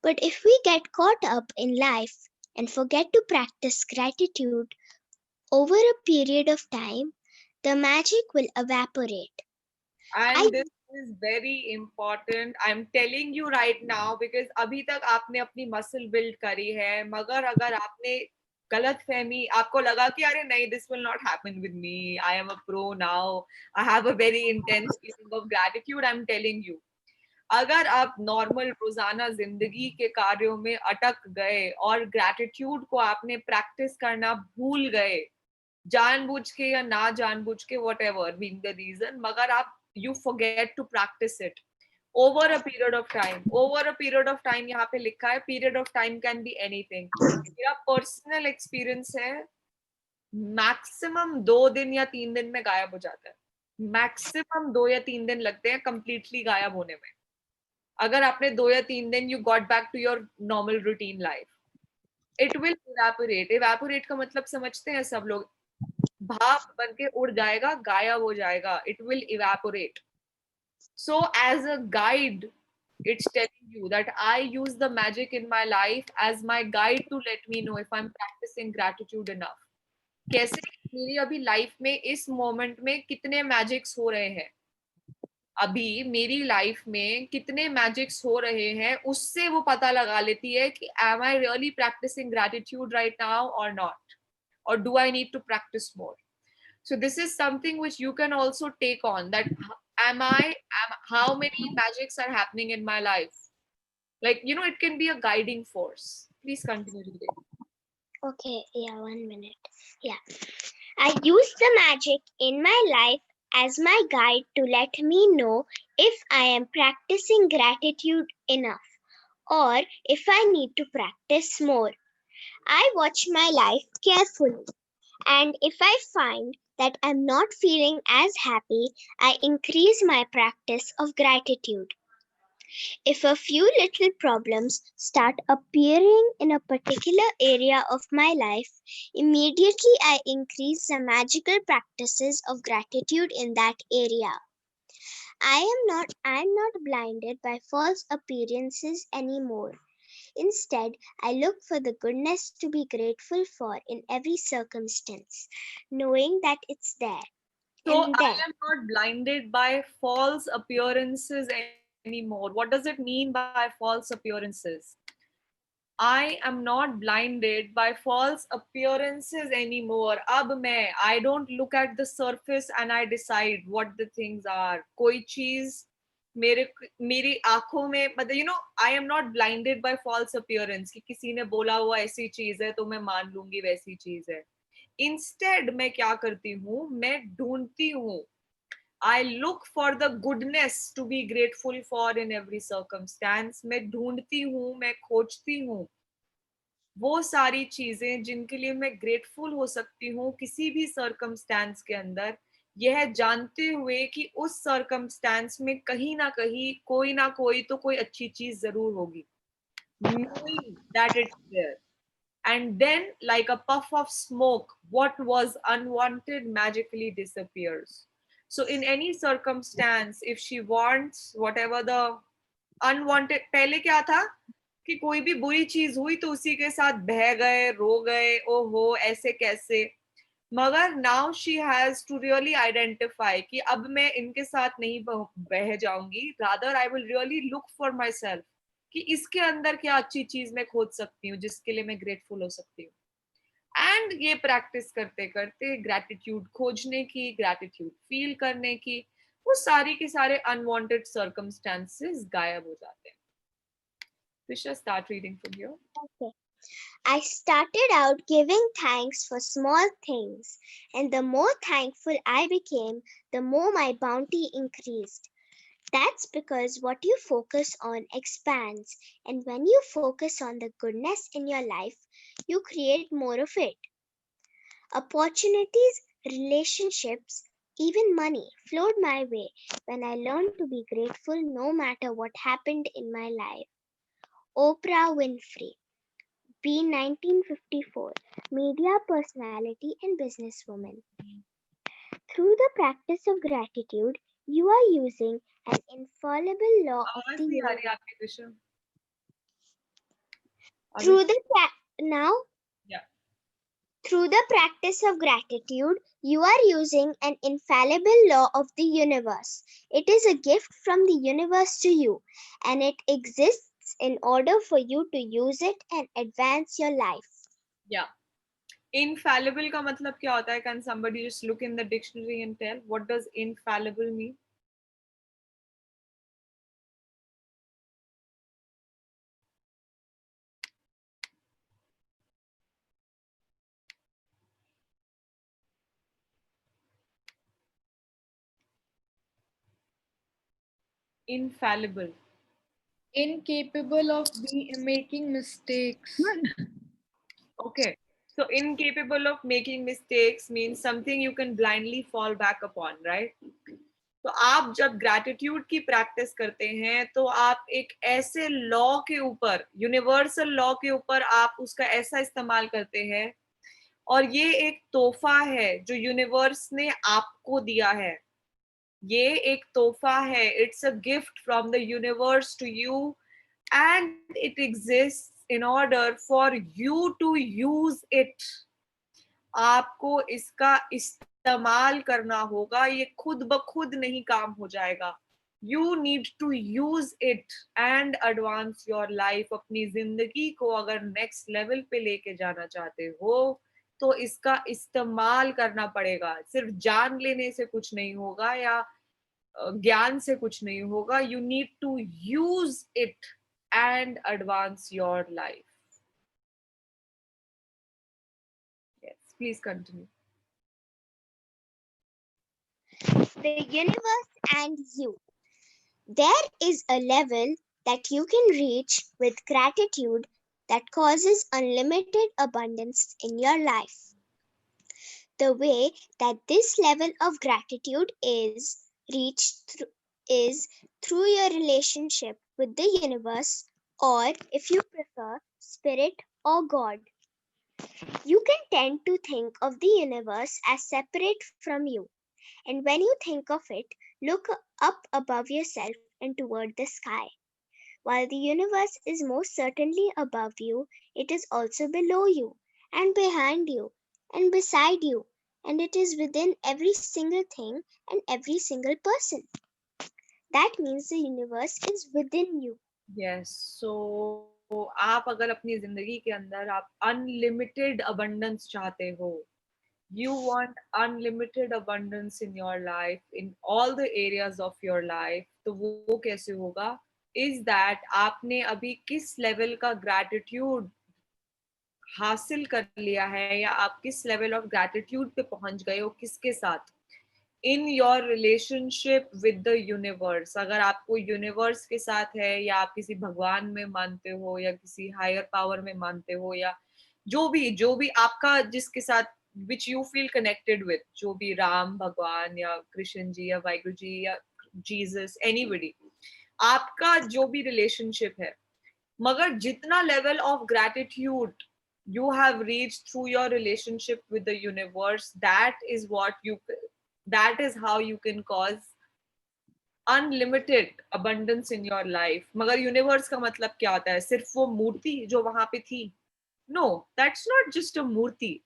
But if we get caught up in life and forget to practice gratitude over a period of time, the magic will evaporate. And this is very important. I'm telling you right now, because अभी तक आपने अपनी muscle build करी है, मगर अगर आपने गलत फहमी, आपको लगा कि अरे नहीं, this will not happen with me, I am a pro now, I have a very intense feeling of gratitude, I'm telling you, अगर आप नॉर्मल रोजाना जिंदगी के कार्यों में अटक गए और ग्रैटिट्यूड को आपने प्रैक्टिस करना भूल गए, जानबूझ के या ना जानबूझ के, whatever being the reason, मगर आप you forget to practice it over a period of time. Over a period of time यहाँ पे लिखा है, period of time can be anything. मेरा पर्सनल एक्सपीरियंस है, मैक्सिमम 2 दिन या 3 दिन में गायब हो जाता है. मैक्सिमम 2 या 3 दिन लगते हैं कंप्लीटली गायब होने में. अगर आपने 2 या 3 दिन you got back to your normal routine life, it will evaporate. Evaporate का मतलब समझते हैं सब लोग, भाप बन के उड़ जाएगा, गायब हो जाएगा. It will evaporate. So as a guide, it's telling you that I use the magic in my life as my guide to let me know if I'm practicing gratitude enough. कैसे मेरी अभी लाइफ में इस moment में कितने magics हो रहे हैं, अभी मेरी लाइफ में कितने मैजिक्स हो रहे हैं, उससे वो पता लगा लेती है कि am I really practicing gratitude right now or not, or do I need to practice more. So this is something which you can also take on, that how many magics are happening in my life. Like, you know, it can be a guiding force. Please continue today. Okay, yeah, 1 minute. Yeah. I use the magic in my life as my guide to let me know if I am practicing gratitude enough or if I need to practice more. I watch my life carefully, and if I find that I'm not feeling as happy, I increase my practice of gratitude. If a few little problems start appearing in a particular area of my life, immediately I increase the magical practices of gratitude in that area. I am not blinded by false appearances anymore. Instead, I look for the goodness to be grateful for in every circumstance, knowing that it's there. So And I then, am not blinded by false appearances anymore. What does it mean by false appearances? I am not blinded by false appearances anymore. Ab मैं, I don't look at the surface and I decide what the things are. कोई चीज मेरी आंखों में मतलब I am not blinded by false appearance कि किसी ने बोला हुआ ऐसी चीज है तो मैं मान लूंगी वैसी चीज है. Instead मैं क्या करती हूँ, मैं ढूंढती हूँ. I look for the goodness to be grateful for in every circumstance. मैं ढूंढती हूँ, मैं खोजती हूँ वो सारी चीजें जिनके लिए मैं ग्रेटफुल हो सकती हूँ किसी भी सर्कमस्टेंस के अंदर, यह जानते हुए कि उस सर्कमस्टेंस में कहीं ना कोई तो कोई अच्छी चीज जरूर होगी. Knowing that it's there. And then, like a puff of smoke, what was unwanted magically disappears. So, in any circumstance, if she wants whatever the unwanted, पहले क्या था कि कोई भी बुरी चीज हुई तो उसी के साथ बह गए, रो गए, ओहो ऐसे कैसे. मगर now she has to really identify कि अब मैं इनके साथ नहीं बह जाऊंगी, rather I will really look for myself कि इसके अंदर क्या अच्छी चीज मैं खोज सकती हूँ जिसके लिए मैं ग्रेटफुल हो सकती हूँ. एंड ये प्रैक्टिस करते करते ग्रैटिट्यूड खोजने की, ग्रैटिट्यूड फील करने की, वो सारी के सारे अनवांटेड सर्कमस्टेंसेस गायब हो जाते हैं. Visha, start reading from here. okay. I started out giving thanks for small things, and the more thankful I became, the more my bounty increased. That's because what you focus on expands, and when you focus on the goodness in your life, you create more of it. Opportunities, relationships, even money flowed my way when I learned to be grateful no matter what happened in my life. Oprah Winfrey, B. 1954, media personality and businesswoman. Through the practice of gratitude, you are using an infallible law of आवाज the नहीं आ universe. रही आपकी विषय. Through the now Yeah. Through the practice of gratitude, you are using an infallible law of the universe. It is a gift from the universe to you, and it exists in order for you to use it and advance your life. Yeah. Infallible का मतलब क्या होता है? Can somebody just look in the dictionary and tell what does infallible mean? Infallible. Incapable of making mistakes. Okay. So incapable of making mistakes means something you can blindly fall back upon, right? तो आप जब gratitude की practice करते हैं तो आप एक ऐसे लॉ के ऊपर, यूनिवर्सल लॉ के ऊपर आप उसका ऐसा इस्तेमाल करते हैं, और ये एक तोहफा है जो यूनिवर्स ने आपको दिया है. ये एक तोहफा है. It's a gift from the universe to you, and it exists in order for you to use it. आपको इसका इस्तेमाल करना होगा, ये खुद ब खुद नहीं काम हो जाएगा. You need to use it and advance your life. अपनी जिंदगी को अगर नेक्स्ट लेवल पे लेके जाना चाहते हो तो इसका इस्तेमाल करना पड़ेगा. सिर्फ जान लेने से कुछ नहीं होगा या ज्ञान से कुछ नहीं होगा. You need to use it and advance your life. Yes, please continue. The universe and you. There is a level that you can reach with gratitude that causes unlimited abundance in your life. The way that this level of gratitude is reached is through your relationship with the universe, or if you prefer, spirit or God. You can tend to think of the universe as separate from you, and when you think of it, look up above yourself and toward the sky. While the universe is most certainly above you, it is also below you, and behind you, and beside you, and it is within every single thing and every single person. That means the universe is within you. Yes, so आप अगर अपनी जिंदगी के अंदर आप unlimited abundance चाहते हो, you want unlimited abundance in your life, in all the areas of your life, तो वो कैसे होगा? Is that आपने अभी किस लेवल का gratitude हासिल कर लिया है, या आप किस लेवल ऑफ ग्रैटिट्यूड पे पहुंच गए हो, किसके साथ, in your relationship with the universe. अगर आपको यूनिवर्स के साथ है, या आप किसी भगवान में मानते हो, या किसी हायर पावर में मानते हो, या जो भी आपका जिसके साथ which you feel connected with, जो भी राम भगवान या कृष्ण जी या वाहिगुरु जी या जीसस, एनीबडी, आपका जो भी रिलेशनशिप है, मगर जितना level of gratitude you have reached through your relationship with the universe, that is how you can cause unlimited abundance in your life. मगर universe का मतलब क्या होता है? सिर्फ वो मूर्ति जो वहां पे थी? No, that's not just a Murthy.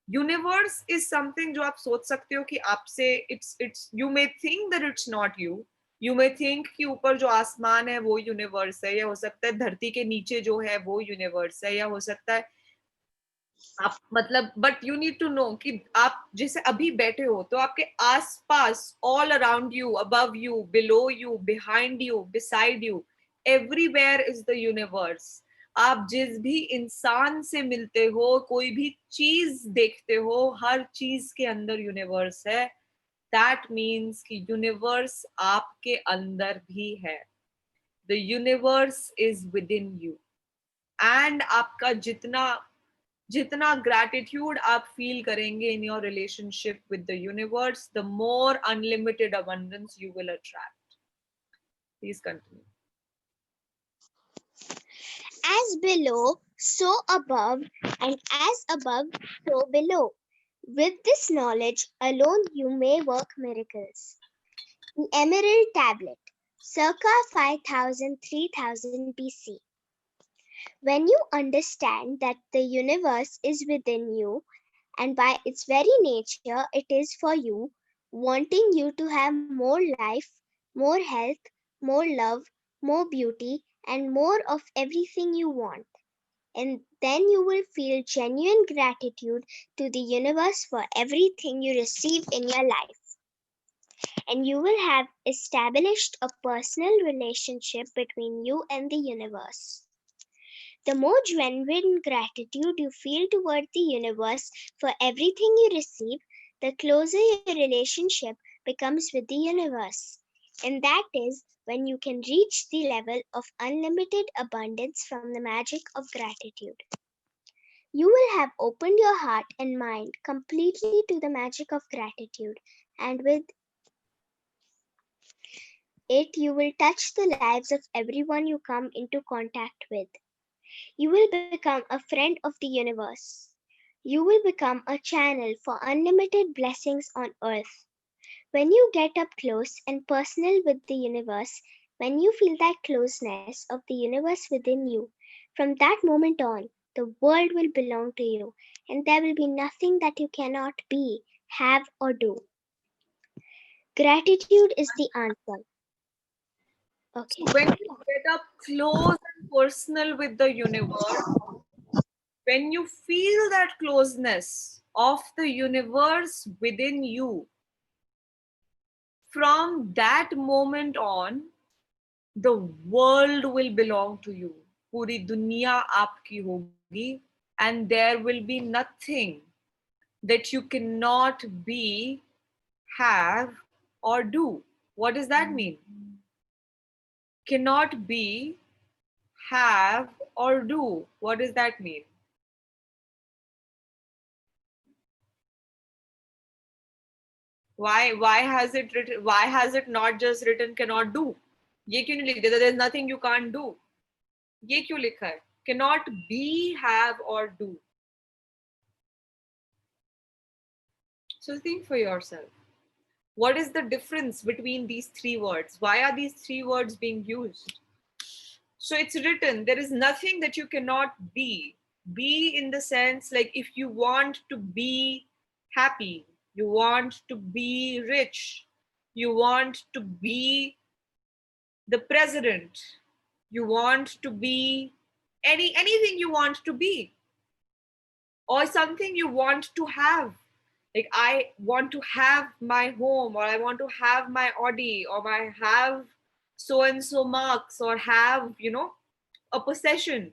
Universe is something जो आप सोच सकते हो कि आपसे, it's you may think that it's not you. You may think कि ऊपर जो आसमान है वो यूनिवर्स है, या हो सकता है धरती के नीचे जो है वो यूनिवर्स है, या हो सकता है आप मतलब, but you need to know कि आप जैसे अभी बैठे हो, तो आपके आसपास, all around you, above you, below you, behind you, beside you, everywhere is the universe. आप जिस भी इंसान से मिलते हो, कोई भी चीज देखते हो, हर चीज के अंदर यूनिवर्स है. दैट मीन्स कि यूनिवर्स आपके अंदर भी है. The universe is with in you. And आपका जितना ग्रैटिट्यूड आप फील करेंगे in your relationship with the universe, the more unlimited abundance you will attract. Please continue. As below, so above, and as above, so below. With this knowledge alone, you may work miracles. The Emerald Tablet, circa 5000-3000 BC. When you understand that the universe is within you, and by its very nature it is for you, wanting you to have more life, more health, more love, more beauty, and more of everything you want. And then you will feel genuine gratitude to the universe for everything you receive in your life. And you will have established a personal relationship between you and the universe. The more genuine gratitude you feel toward the universe for everything you receive, the closer your relationship becomes with the universe. And that is when you can reach the level of unlimited abundance from the magic of gratitude. You will have opened your heart and mind completely to the magic of gratitude, and with it, you will touch the lives of everyone you come into contact with. You will become a friend of the universe. You will become a channel for unlimited blessings on earth. When you get up close and personal with the universe, when you feel that closeness of the universe within you, from that moment on, the world will belong to you, and there will be nothing that you cannot be, have, or do. Gratitude is the answer. Okay. So when you get up close and personal with the universe, when you feel that closeness of the universe within you, from that moment on, the world will belong to you. पूरी दुनिया आपकी होगी, and there will be nothing that you cannot be, have, or do. What does that mean? Cannot be, have, or do. What does that mean? Why has it written? Why has it not just written cannot do? ये क्यों नहीं लिख देता? There's nothing you can't do. ये क्यों लिखा है? Cannot be, have, or do. So think for yourself. What is the difference between these three words? Why are these three words being used? So it's written, there is nothing that you cannot be. Be in the sense, like, if you want to be happy, you want to be rich, you want to be the president, you want to be anything you want to be, or something you want to have. Like, I want to have my home, or I want to have my Audi, or I have so and so marks, or have, a possession,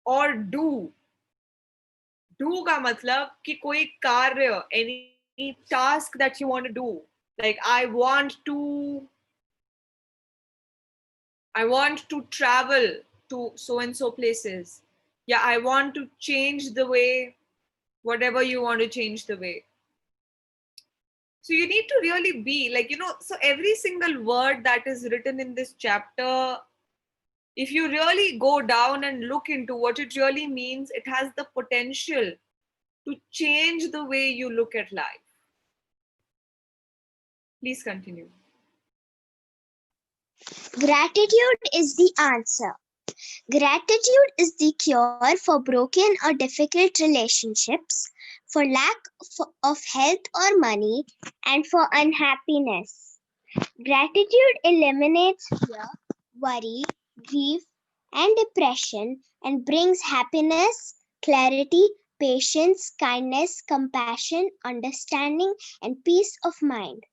or do का मतलब कि कोई कार्य, any task that you want to do. Like, I want to travel to so and so places. Yeah, I want to change the way, whatever you want to change the way. So you need to really be like, so every single word that is written in this chapter, if you really go down and look into what it really means, it has the potential to change the way you look at life. Please continue. Gratitude is the answer. Gratitude is the cure for broken or difficult relationships, for lack of health or money, and for unhappiness. Gratitude eliminates fear, worry, grief, and depression and brings happiness, clarity, patience, kindness, compassion, understanding, and peace of mind.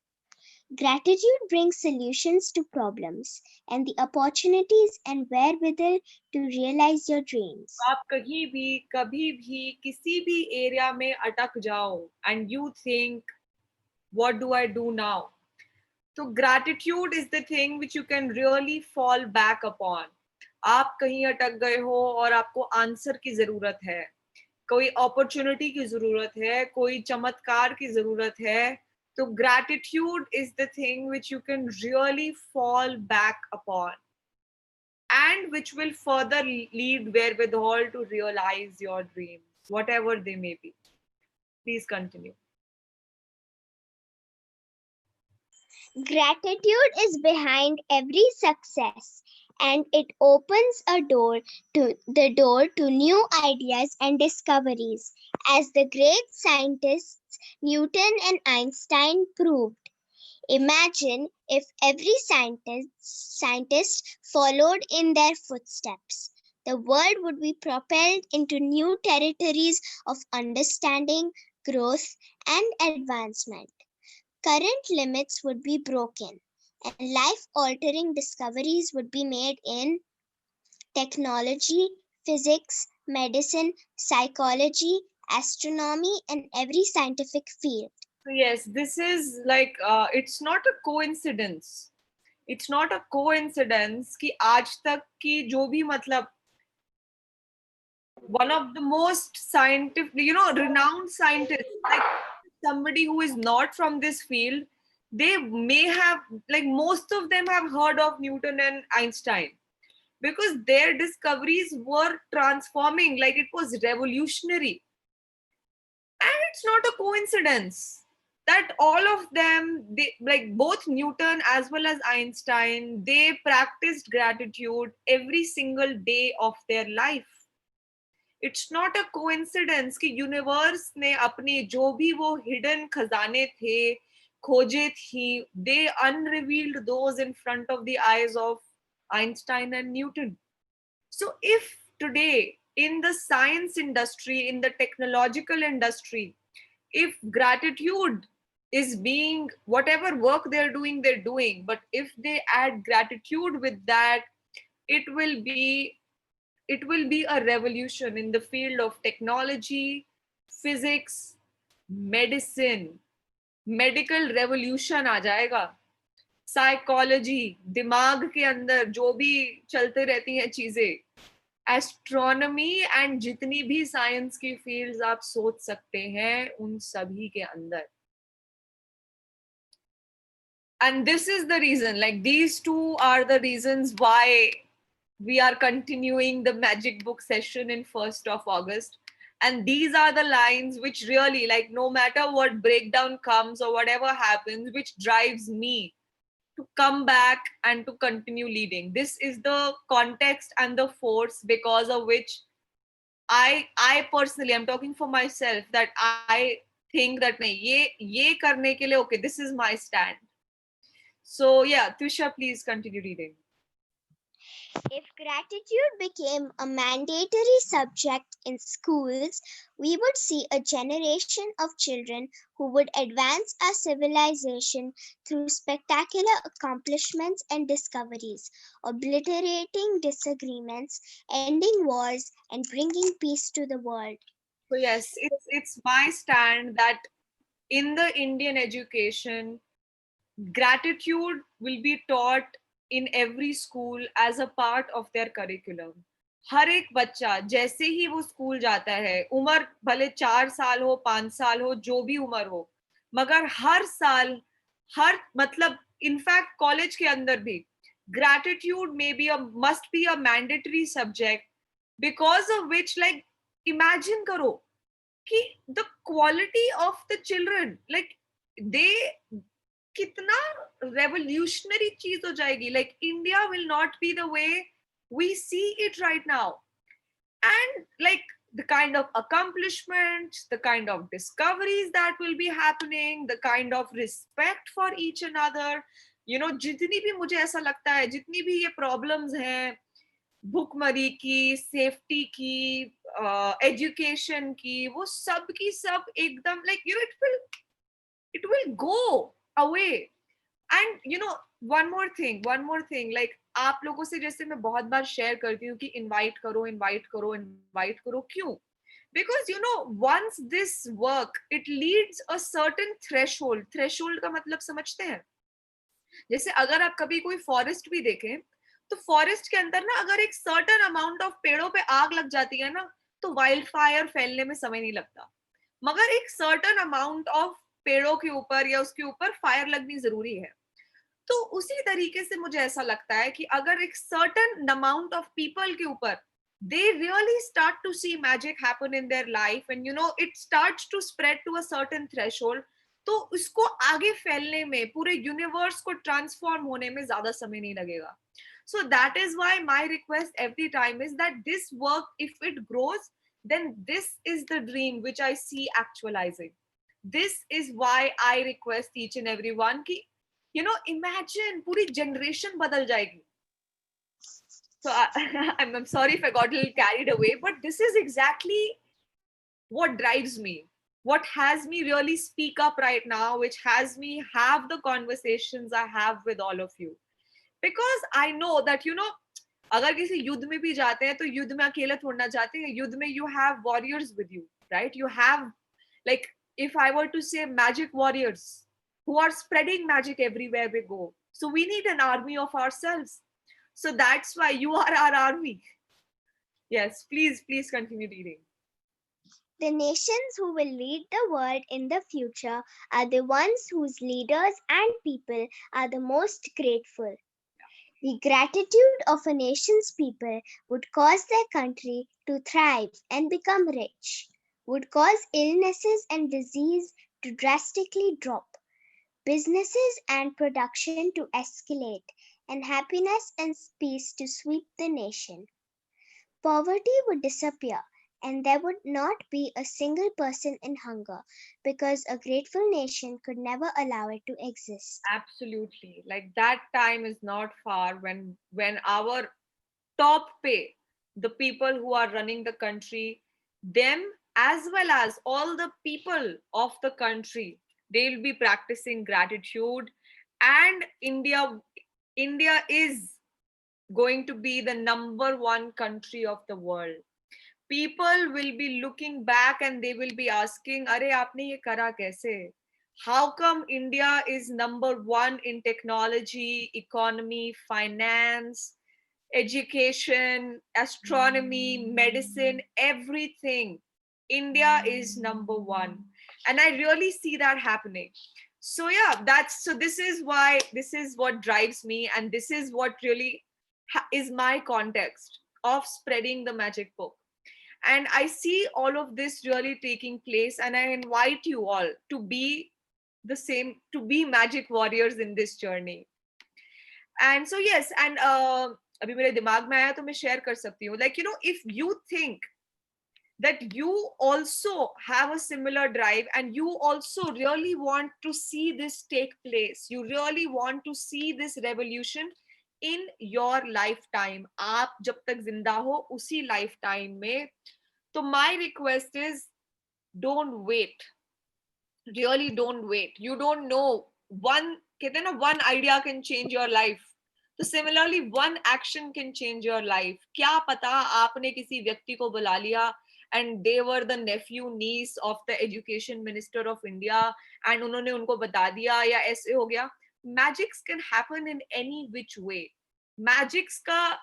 Gratitude brings solutions to problems and the opportunities and wherewithal to realize your dreams. आप कहीं भी कभी भी किसी भी area में अटक जाओ and you think, what do I do now? So gratitude is the thing which you can really fall back upon. आप कहीं अटक गए हो और आपको आंसर की जरूरत है, कोई अपॉर्चुनिटी की जरूरत है, कोई चमत्कार की जरूरत है, तो gratitude is the thing which you can really fall back upon and which will further lead wherewithal to realize your dreams, whatever they may be. Please continue. Gratitude is behind every success and it opens a door to new ideas and discoveries, as the great scientists Newton and Einstein proved. Imagine if every scientist followed in their footsteps. The world would be propelled into new territories of understanding, growth, and advancement. Current limits would be broken, and life-altering discoveries would be made in technology, physics, medicine, psychology, astronomy, and every scientific field. Yes, this is like, it's not a coincidence. It's not a coincidence कि आज तक की जो भी मतलब one of the most scientific, renowned scientists, like somebody who is not from this field, they may have, like most of them have heard of Newton and Einstein because their discoveries were transforming, like it was revolutionary. And it's not a coincidence that all of them, they, like both Newton as well as Einstein, they practiced gratitude every single day of their life. It's not a coincidence कि universe ने अपने जो भी वो hidden खजाने थे, खोजे थी, they unrevealed those in front of the eyes of Einstein and Newton. So if today in the science industry, in the technological industry, if gratitude is being, whatever work they're doing, but if they add gratitude with that, it will be a revolution in the field of technology, physics, medicine. Medical revolution आ जाएगा. Psychology, दिमाग के अंदर जो भी चलते रहती हैं चीजें, एस्ट्रोनॉमी एंड जितनी भी साइंस की फील्ड्स आप सोच सकते हैं उन सभी के अंदर. And this is the reason, like these two are the reasons why we are continuing the magic book session in 1st of August. And these are the lines which really, like, no matter what breakdown comes or whatever happens, which drives me to come back and to continue leading. This is the context and the force because of which I personally, I'm talking for myself, that I think that nahi, ye karne ke liye, okay, this is my stand. So yeah, Trisha, please continue reading. If gratitude became a mandatory subject in schools, we would see a generation of children who would advance our civilization through spectacular accomplishments and discoveries, obliterating disagreements, ending wars, and bringing peace to the world. So yes, it's my stand that in the Indian education, gratitude will be taught in every school as a part of their curriculum. हर एक बच्चा जैसे ही वो school जाता है, उम्र भले 4 साल हो, 5 साल हो, जो भी उम्र हो, मगर हर साल, हर मतलब इनफैक्ट कॉलेज के अंदर भी gratitude may be a must be a mandatory subject, because of which, like, imagine करो कि the quality of the children, like, they कितना revolutionary चीज हो जाएगी. Like, India will not be the way we see it right now. And like the kind of accomplishments, the kind of discoveries that will be happening, the kind of respect for each another, you know, जितनी भी मुझे ऐसा लगता है, जितनी भी ये problems हैं, भूखमरी की, सेफ्टी की, एजुकेशन की, वो सब की सब एकदम, like, you know, it will go away. And you know, one more thing, like, आप लोगों से जैसे मैं बहुत बार शेयर करती हूँ कि इनवाइट करो, क्यों? Because you know, once this work, it leads a certain threshold का मतलब समझते हैं? जैसे अगर आप कभी कोई फॉरेस्ट भी देखें, तो फॉरेस्ट के अंदर ना अगर एक सर्टेन अमाउंट ऑफ पेड़ों पे आग लग जाती है ना, तो वाइल्ड फायर फैलने में समय नहीं लगता, मगर एक सर्टेन अमाउंट ऑफ पेड़ों के ऊपर या उसके ऊपर फायर लगनी जरूरी है. तो उसी तरीके से मुझे ऐसा लगता है कि अगर एक सर्टेन अमाउंट ऑफ पीपल के ऊपर they really start to see magic happen in their life, and you know, it starts to spread to a certain threshold, तो उसको आगे फैलने में, पूरे यूनिवर्स को ट्रांसफॉर्म होने में ज्यादा समय नहीं लगेगा. So that is why my request every time is that this work, if it grows, then this is the dream which I see actualizing. This is why I request each and every one ki, you know, imagine पूरी generation बदल जाएगी. So I'm sorry if I got a little carried away, but this is exactly what drives me, what has me really speak up right now, which has me have the conversations I have with all of you. Because I know that, you know, अगर किसी युद्ध में भी जाते हैं तो युद्ध में अकेले थोड़ना जाते हैं. युद्ध में you have warriors with you, right? You have, like, if I were to say, magic warriors who are spreading magic everywhere we go. So we need an army of ourselves. So that's why you are our army. Yes, please continue reading. The nations who will lead the world in the future are the ones whose leaders and people are the most grateful. The gratitude of a nation's people would cause their country to thrive and become rich, would cause illnesses and disease to drastically drop, businesses and production to escalate, and happiness and peace to sweep the nation. Poverty would disappear, and there would not be a single person in hunger, because a grateful nation could never allow it to exist. Absolutely. Like, that time is not far when our top pay, the people who are running the country, them as well as all the people of the country, they'll be practicing gratitude. And India is going to be the #1 country of the world. People will be looking back and they will be asking, "Arey, aapne ye kara kaise? How come India is #1 in technology, economy, finance, education, astronomy, medicine, everything? India is #1." And I really see that happening. So yeah, this is what drives me, and this is what really is my context of spreading the magic book. And I see all of this really taking place, and I invite you all to be the same, to be magic warriors in this journey. And so yes, and अभी मेरे दिमाग में आया तो मैं share कर सकती हूँ. Like, you know, if you think that you also have a similar drive and you also really want to see this take place, you really want to see this revolution in your lifetime, आप जब तक जिंदा हो उसी lifetime में, तो my request is don't wait, really don't wait. You don't know, one कहते हैं ना, one idea can change your life. तो similarly one action can change your life. क्या पता आपने किसी व्यक्ति को बुला लिया and they were the nephew niece of the education minister of India and उन्होंने उनको बता दिया या ऐसे हो गया. Magics can happen in any which way. Magics का,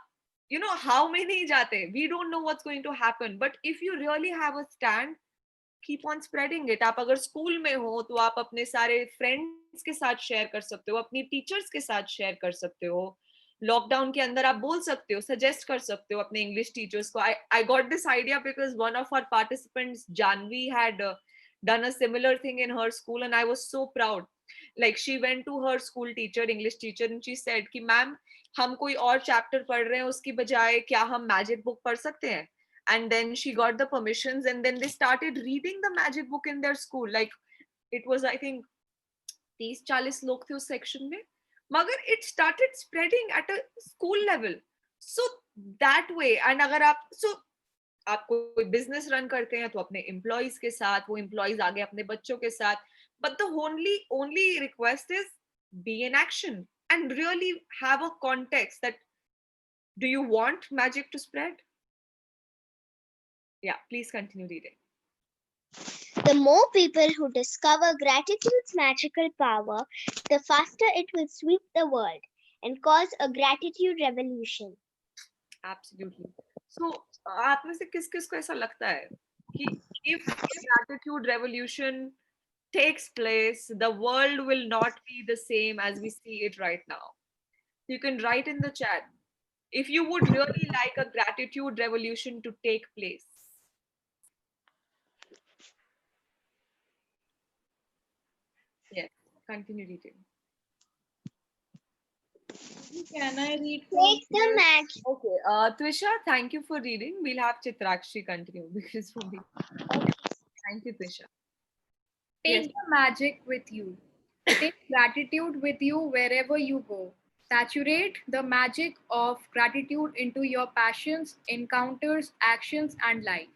you know, how में नहीं जाते. We don't know what's going to happen, but if you really have a stand, keep on spreading it. आप अगर स्कूल में हो तो आप अपने सारे फ्रेंड्स के साथ शेयर कर सकते हो, अपनी टीचर्स के साथ शेयर कर सकते हो. लॉकडाउन के अंदर आप बोल सकते हो, सजेस्ट कर सकते हो अपने इंग्लिश टीचर्स को. I got this idea because one of our participants, Janvi, had done a similar thing in her school and I was so proud. Like she went to her school teacher, English teacher, and she said कि ma'am हम कोई और chapter पढ़ रहे हैं उसकी बजाय क्या हम मैजिक बुक पढ़ सकते हैं. And then she got the permissions and then they started reading the magic book in their school. Like it was, I think, 30-40 लोग थे उस सेक्शन में, मगर it started spreading at a school level. So that way, and अगर आप आप कोई business run करते हैं तो अपने एम्प्लॉइज के साथ, वो एम्प्लॉइज आगे अपने बच्चों के साथ. But the only request is be in action and really have a context that do you want magic to spread? Yeah, please continue reading. The more people who discover gratitude's magical power, the faster it will sweep the world and cause a gratitude revolution. Absolutely. So, आप में से किस किस को ऐसा लगता है कि if gratitude revolution takes place, the world will not be the same as we see it right now? You can write in the chat if you would really like a gratitude revolution to take place. Yes, continue reading. Can I read Take the magic. Okay, Trisha, thank you for reading. We'll have Chitrakshi continue because we'll be. Okay. Thank you, Trisha. Take Yes. the magic with you. Take gratitude with you wherever you go. Saturate the magic of gratitude into your passions, encounters, actions, and life.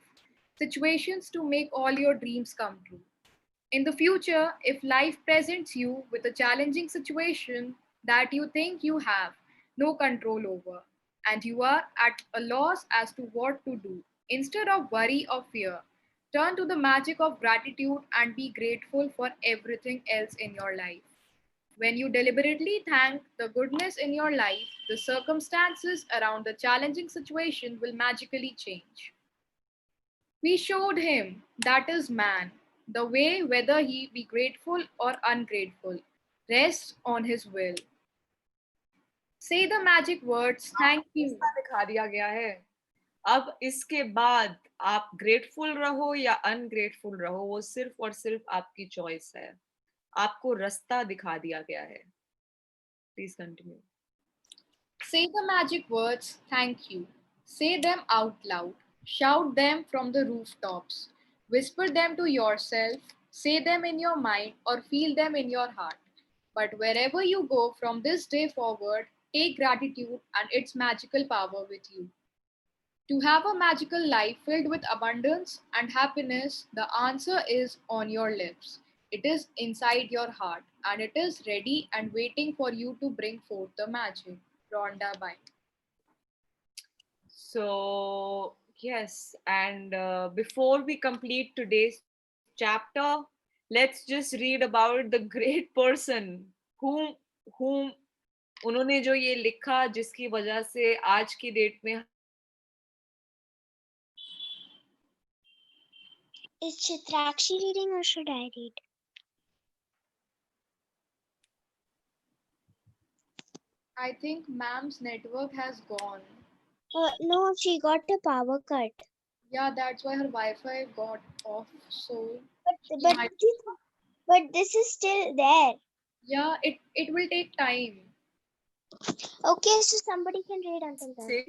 Situations to make all your dreams come true. In the future, if life presents you with a challenging situation that you think you have no control over, and you are at a loss as to what to do, instead of worry or fear, turn to the magic of gratitude and be grateful for everything else in your life. When you deliberately thank the goodness in your life, the circumstances around the challenging situation will magically change. We showed him, that is man, the way whether he be grateful or ungrateful rests on his will. Say the magic words, thank you. रास्ता दिखा दिया गया है. अब इसके बाद आप grateful रहो या अनग्रेटफुल रहो, वो सिर्फ और सिर्फ आपकी चॉइस है. आपको रास्ता दिखा दिया गया है. Please continue. Say the magic words, thank you. Say them out loud. Shout them from the rooftops. Whisper them to yourself. Say them in your mind or feel them in your heart. But wherever you go from this day forward, take gratitude and its magical power with you. To have a magical life filled with abundance and happiness, the answer is on your lips. It is inside your heart and it is ready and waiting for you to bring forth the magic. Rhonda Byrne. So yes, and before we complete today's chapter, let's just read about the great person whom उन्होंने जो ये लिखा, जिसकी वजह से आज की date में. Is Chitrakshi reading or should I read? I think ma'am's network has gone. No, she got a power cut. Yeah, that's why her Wi-Fi got off. So But this is still there. yeah, it will take time. Okay, so somebody can read until then. Say.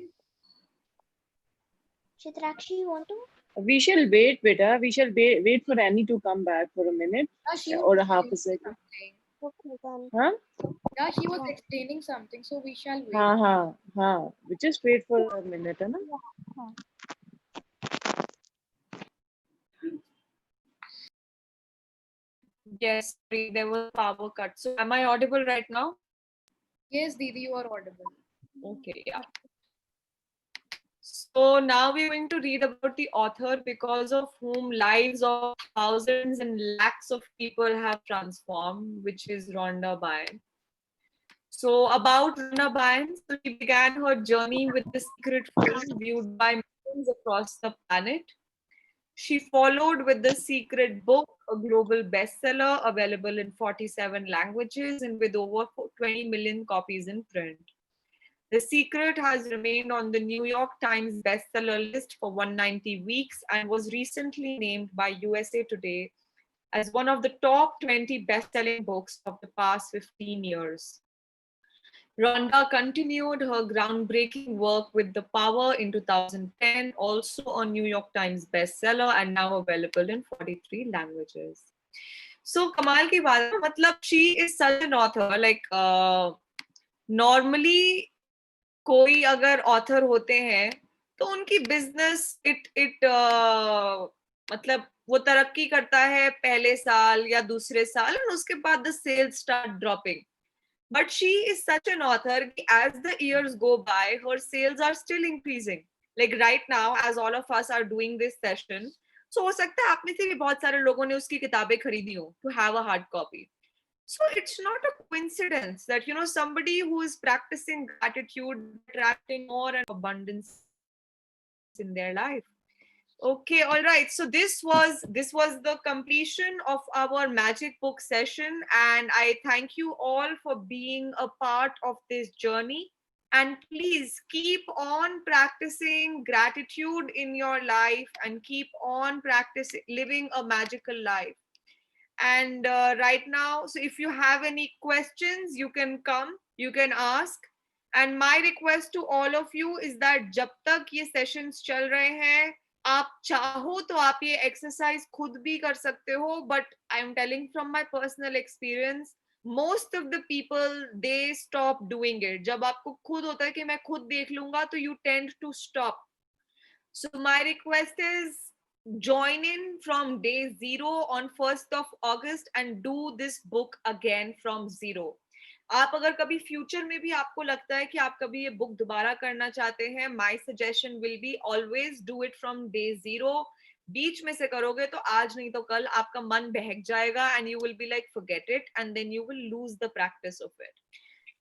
Chitrakshi, you want to? We shall wait, beta. We shall wait for Annie to come back for a minute She was or a half a explaining second. something. Okay, then. Huh? Yeah, she was explaining something, so we shall wait. हाँ. We just wait for a minute, है ना? Yes, sorry, there was a power cut. So am I audible right now? Yes, Didi, you are audible. Okay, yeah. So now we're going to read about the author because of whom lives of thousands and lakhs of people have transformed, which is Rhonda Byrne. So about Rhonda Byrne, so she began her journey with The Secret film, viewed by millions across the planet. She followed with The Secret book, a global bestseller available in 47 languages and with over 20 million copies in print. The Secret has remained on the New York Times bestseller list for 190 weeks and was recently named by USA Today as one of the top 20 best-selling books of the past 15 years. Rhonda continued her groundbreaking work with The Power in 2010, also a New York Times bestseller and now available in 43 languages. So, कमाल की बात है, मतलब she is such an author. Like normally, कोई अगर author होते हैं, तो उनकी business मतलब वो तरक्की करता है पहले साल या दूसरे साल और उसके बाद the sales start dropping. But she is such an author, as the years go by, her sales are still increasing. Like right now, as all of us are doing this session, so हो सकता है आप में से भी बहुत सारे लोगों ने उसकी किताबें खरीदी हो to have a hard copy. So it's not a coincidence that somebody who is practicing gratitude, attracting more and abundance in their life. Okay, all right. So this was the completion of our magic book session, and I thank you all for being a part of this journey. And please keep on practicing gratitude in your life and keep on practicing living a magical life. And right now, so if you have any questions, you can come, you can ask. And my request to all of you is that जब तक ये sessions चल रहे हैं, आप चाहो तो आप ये exercise खुद भी कर सकते हो, but I am telling from my personal experience, most of the people they stop doing it. जब आपको खुद होता है कि मैं खुद देख लूंगा, तो you tend to stop. So my request is join in from day 0 on 1st of August and do this book again from zero. आप अगर कभी फ्यूचर में भी आपको लगता है कि आप कभी ये बुक दोबारा करना चाहते हैं, my suggestion will be always do it from day 0. बीच में से करोगे तो आज नहीं तो कल आपका मन बहक जाएगा and you will be like forget it and then you will lose the practice of it.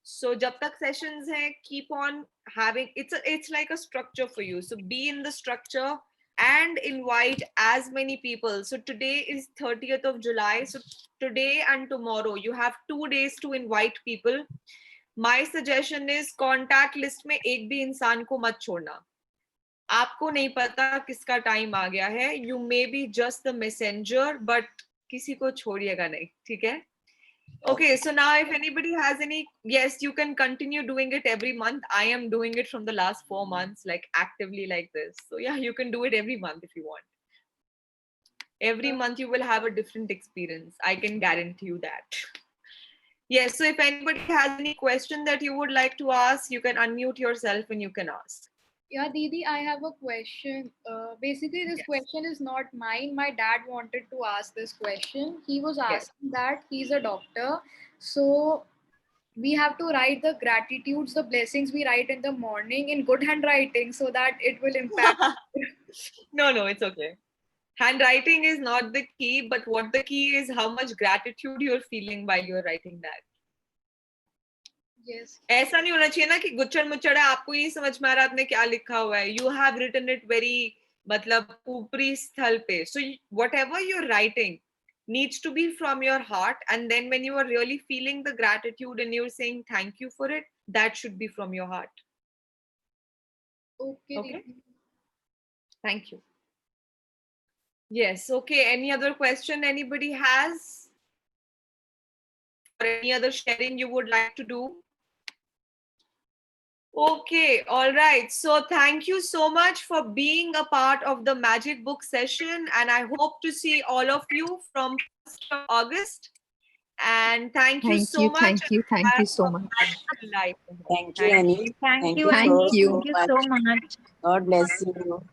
So जब तक sessions हैं, keep on having it's like a structure for you. So be in the structure and invite as many people. So today is 30th of July. So today and tomorrow you have 2 days to invite people. My suggestion is contact list में एक भी इंसान को मत छोड़ना. आपको नहीं पता किसका टाइम आ गया है. You may be just the messenger, but किसी को छोड़िएगा नहीं, ठीक है? Okay, so now if anybody has any, yes, you can continue doing it every month. I am doing it from the last 4 months, like actively like this. So yeah, you can do it every month if you want. Every month you will have a different experience. I can guarantee you that. Yes, so if anybody has any question that you would like to ask, you can unmute yourself and you can ask. Yeah, Didi, I have a question. Basically, this question is not mine. My dad wanted to ask this question. He was asking that he's a doctor. So we have to write the gratitudes, the blessings we write in the morning in good handwriting so that it will impact. No, it's okay. Handwriting is not the key, but what the key is how much gratitude you're feeling while you're writing that. Yes. ऐसा नहीं होना चाहिए ना कि गुच्छड़ मुच्छड़ है, आपको ये समझ में आ रहा है आपने क्या लिखा हुआ है. You have written it very मतलब ऊपरी स्थल पे. So whatever you're writing needs to be from your heart, and then when you are really feeling the gratitude and you're saying thank you for it, that should be from your heart. Okay. Thank you. Yes. Okay. Any other question anybody has? Or any other sharing you would like to do? Okay, all right. So thank you so much for being a part of the Magic Book session, and I hope to see all of you from 1st of August. And thank you so much. Thank you Have so a much. wonderful life. Thank you, Annie. Thank Thank you, you Thank Annie. so, you. so Thank you much. so much. God bless you.